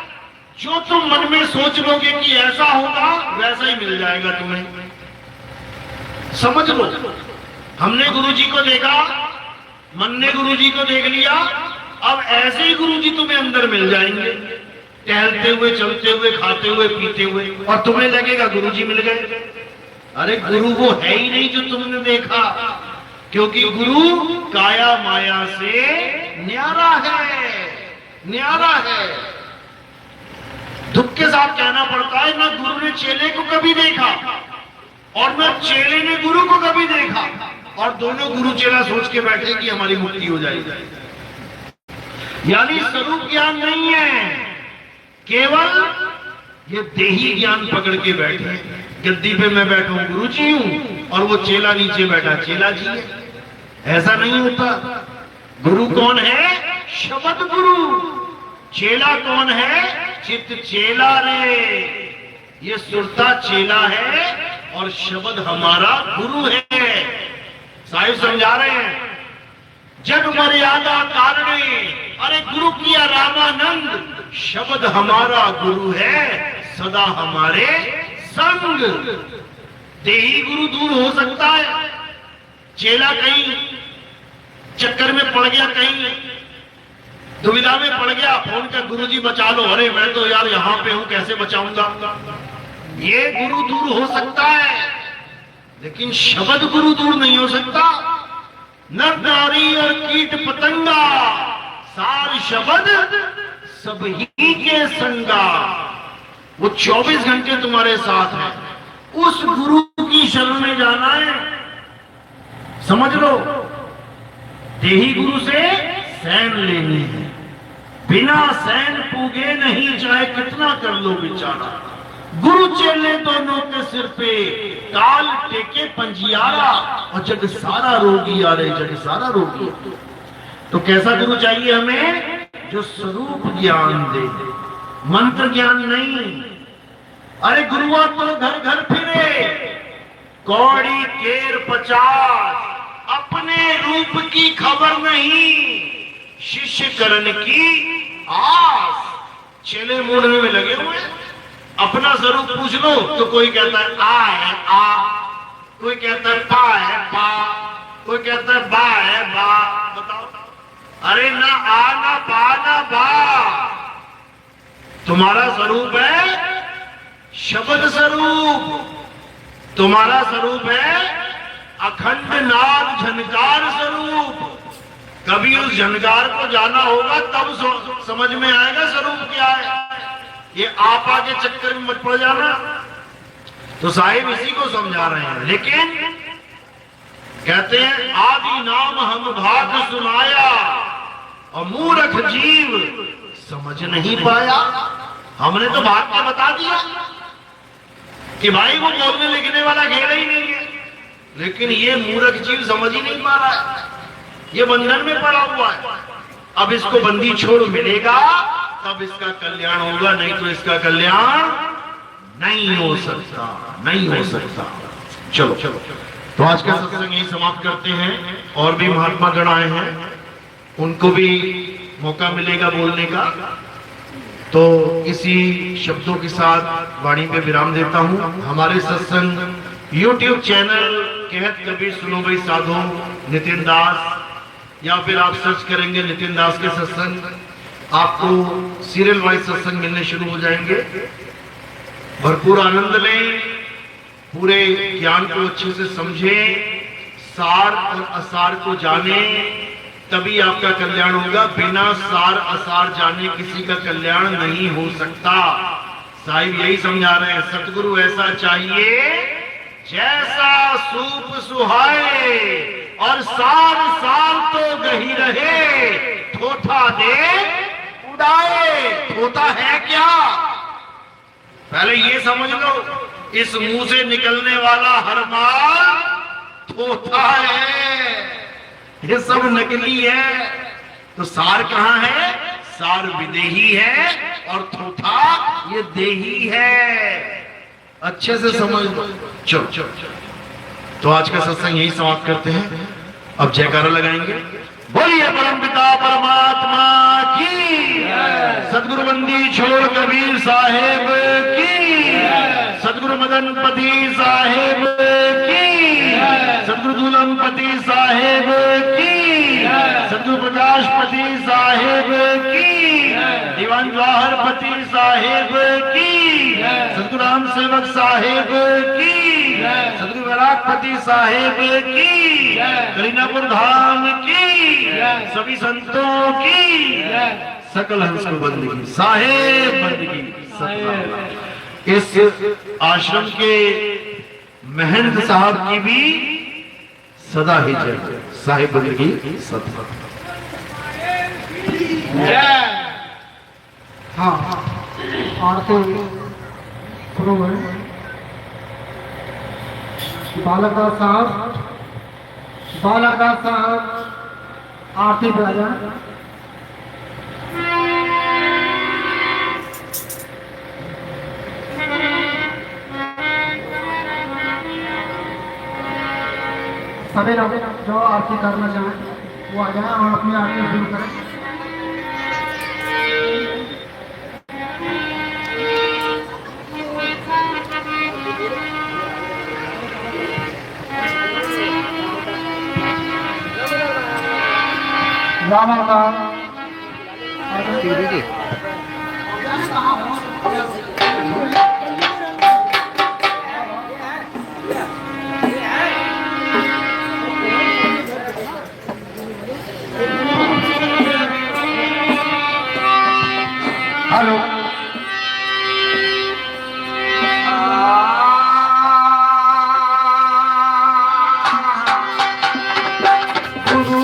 जो तुम मन में सोच लोगे कि ऐसा होगा वैसा ही मिल जाएगा तुम्हें, समझ लो। हमने गुरुजी को देखा, मन ने गुरुजी को देख लिया, अब ऐसे ही गुरुजी तुम्हें अंदर मिल जाएंगे, टहलते हुए, चलते हुए, खाते हुए, पीते हुए, और तुम्हें लगेगा गुरुजी मिल गए। अरे गुरु वो है ही नहीं जो तुमने देखा, क्योंकि गुरु काया माया से न्यारा है, न्यारा है। दुख के साथ कहना पड़ता है, न गुरु ने चेले को कभी देखा और न चेले ने गुरु को कभी देखा, और दोनों गुरु चेला सोच के बैठे कि हमारी मुक्ति हो जाएगी। यानी स्वरूप ज्ञान नहीं है, केवल ये देही ज्ञान पकड़ के बैठे। गद्दी पे मैं बैठा हूं गुरु जी हूं और वो चेला नीचे बैठा चेला जी है, ऐसा नहीं होता। गुरु कौन है? शब्द गुरु। चेला कौन है? चित चेला रे। ये सुरता चेला है और शब्द हमारा गुरु है। साहिब समझा रहे हैं, जग मर्यादा कारणे, अरे गुरु किया रामानंद, शब्द हमारा गुरु है, सदा हमारे संग। देही गुरु दूर हो सकता है, चेला कहीं चक्कर में पड़ गया, कहीं दुविधा में पड़ गया, फोन का गुरुजी बचा लो, अरे मैं तो यार यहां पे हूं, कैसे बचाऊंगा। ये गुरु दूर हो सकता है, लेकिन शब्द गुरु दूर नहीं हो सकता। नर नारी और कीट पतंगा, सार शब्द सब ही के संगा। वो 24 घंटे तुम्हारे साथ है, उस गुरु की शरण में जाना है, समझ लो। देही गुरु से सैन लेनी है, बिना सैन पूगे नहीं, चाहे कितना कर लो बेचारा। गुरु चेले दोनों के सिर पे काल टेके पंजियारा, और जग सारा रोगी, आ रहे जग सारा रोगी। तो कैसा गुरु चाहिए हमें? जो स्वरूप ज्ञान दे, मंत्र ज्ञान नहीं। अरे गुरुआ तो घर घर फिरे, कौड़ी केर 50, अपने रूप की खबर नहीं, शिष्य करण की आस। चेले मूढ़ने में लगे हुए, अपना स्वरूप पूछ लो तो कोई कहता है आ है आ, कोई कहता है पा है पा, कोई कहता है बा है बा। बताओ, अरे ना आ ना पा ना बा। तुम्हारा स्वरूप है शब्द स्वरूप, तुम्हारा स्वरूप है अखंड नाद झनकार स्वरूप। कभी उस झनकार को जाना होगा तब समझ में आएगा स्वरूप क्या है। ये आपा के चक्कर में मत पड़ जाना। तो साहिब इसी को समझा रहे हैं, लेकिन कहते हैं आदि नाम हम भाग सुनाया और मूर्ख जीव समझ नहीं पाया। हमने तो भाग के बता दिया कि भाई वो बोलने लिखने वाला खेल ही नहीं है, लेकिन ये मूर्ख जीव समझ ही नहीं पा रहा है, ये बंधन में पड़ा हुआ है। अब इसको बंदी छोड़ मिलेगा तब इसका कल्याण होगा, नहीं तो इसका कल्याण नहीं हो सकता, नहीं हो सकता। चलो चलो, तो आज का सत्संग यही समाप्त करते हैं। और भी महात्मा गण आए हैं, उनको भी मौका मिलेगा बोलने का। तो इसी शब्दों के साथ वाणी पे विराम देता हूं। हमारे सत्संग YouTube चैनल कहत कबीर सुनो भाई साधो नितिन दास, या फिर आप सर्च करेंगे नितिन दास के सत्संग, आपको सीरियल वाइज सत्संग मिलने शुरू हो जाएंगे। भरपूर आनंद लें, पूरे ज्ञान को अच्छे से समझें, सार और असार को जाने, तभी आपका कल्याण होगा। बिना सार असार जाने किसी का कल्याण नहीं हो सकता। साहिब यही समझा रहे हैं, सतगुरु ऐसा चाहिए जैसा सूप सुहाए, और सार साल तो गही रहे, ठोठा दे उड़ाए। ठोठा है क्या? पहले ये समझ लो, इस मुंह से निकलने वाला हर माल ठोठा है, ये सब नकली है। तो सार कहां है? सार विदेही है और थोथा ये देही है। अच्छे से समझ लो। चलो तो आज का सत्संग यही समाप्त करते हैं। अब जयकारा लगाएंगे। बोलिए परमपिता परमात्मा की, सदगुरु बंदी छोड़ कबीर साहेब की, सदगुरु मदनपति साहेब की, सदगुरु दुल्हनपति साहेब की, सदगुरु प्रकाशपति साहेब की, दीवान जवाहरपति साहेब की, सदगुरु राम सेवक साहेब की, सदगुरु वैरागपति साहेब की, करीनापुर धाम की, सभी संतों की, सकल हंस को बंदगी साहेब बंदगी सतनाम। इस आश्रम के महंत साहब की भी सदा ही जय साहेब बंदगी सतनाम। हाँ आरती शुरू है। बालकदास साहब आरती बजा। सभी लोग जो आरती करना चाहें वो आ जाए और अपनी आरती शुरू करें। हेलो गुरु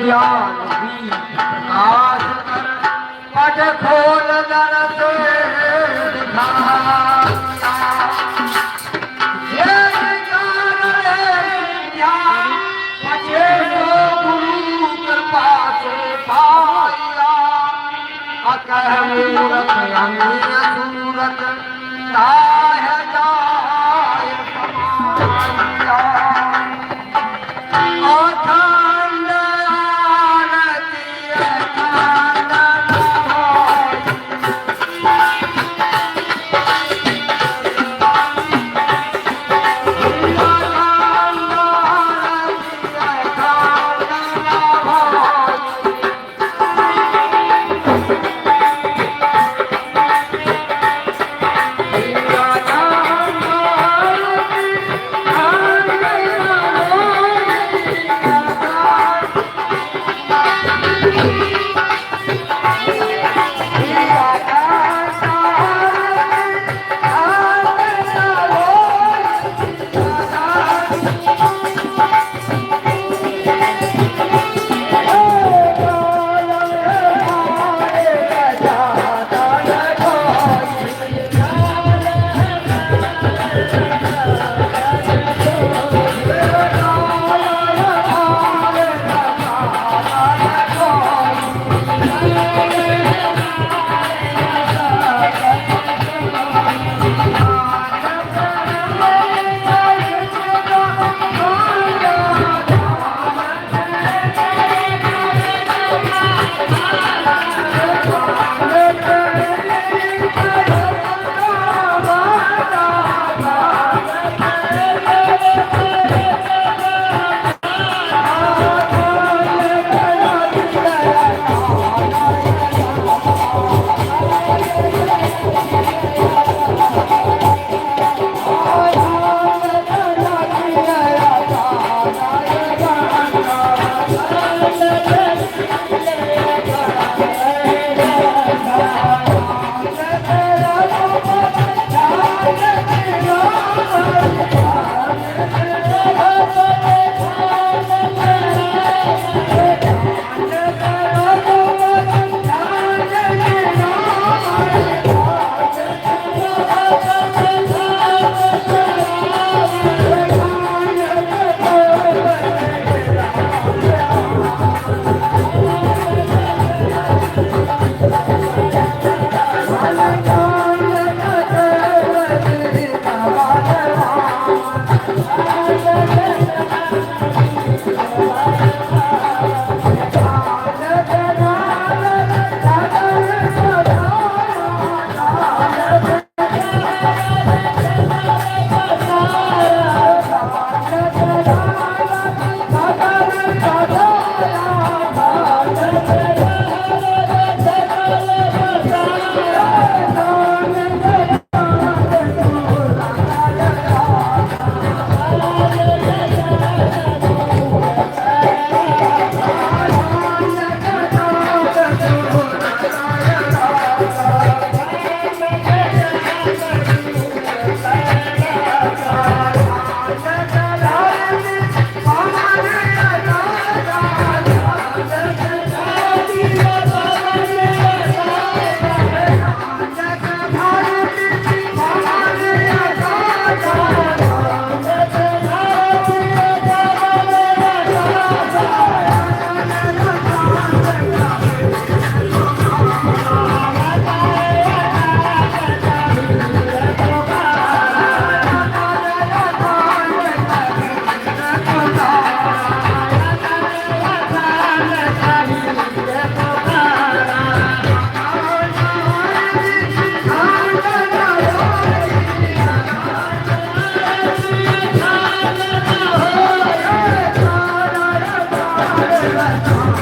ज्ञान प्रकाश कर पट खोल दर से गुरु कृपा से पाया अकह मूरत अन्य सूरत ताह जाय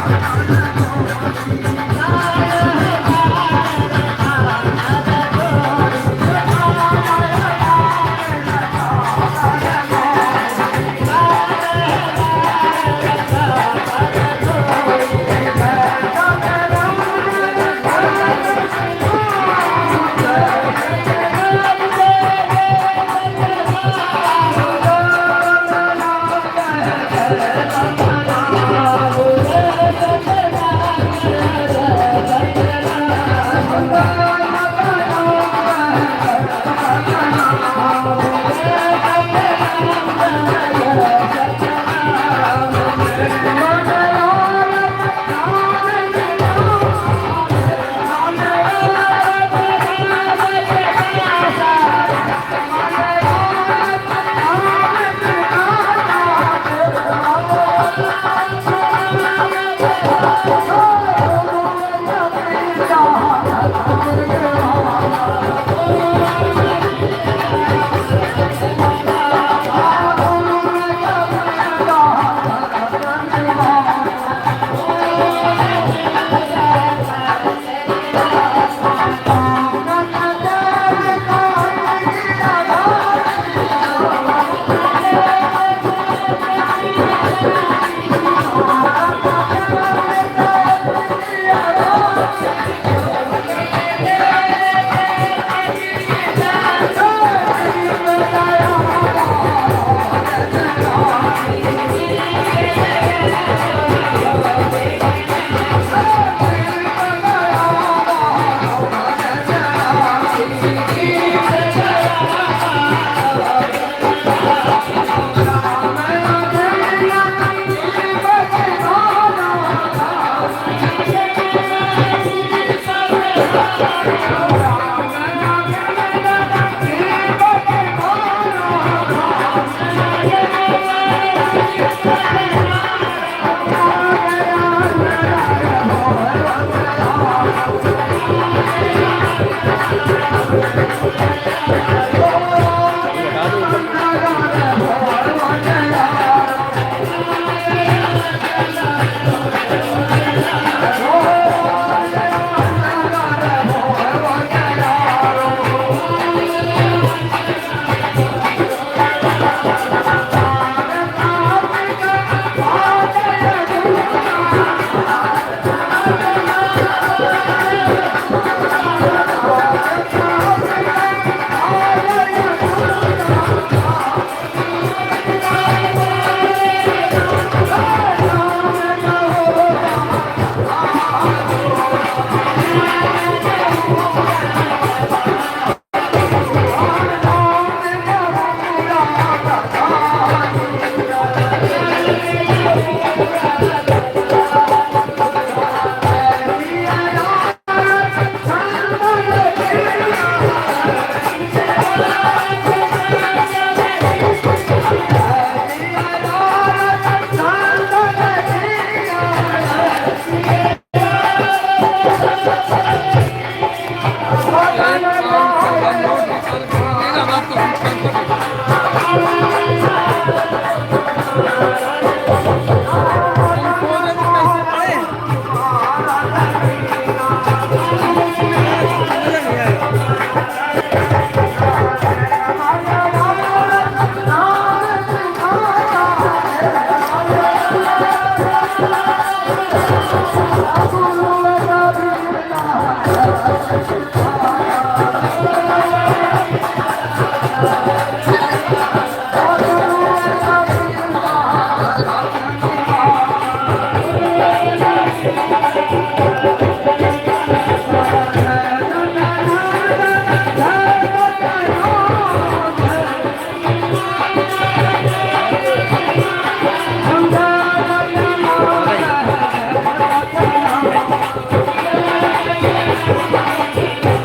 Thank you.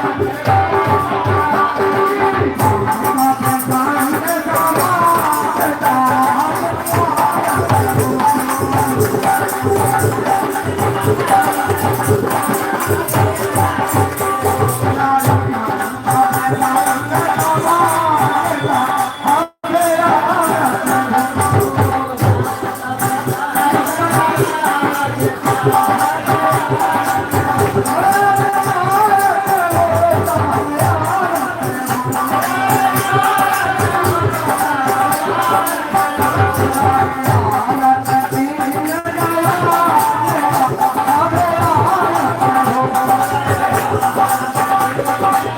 Thank you.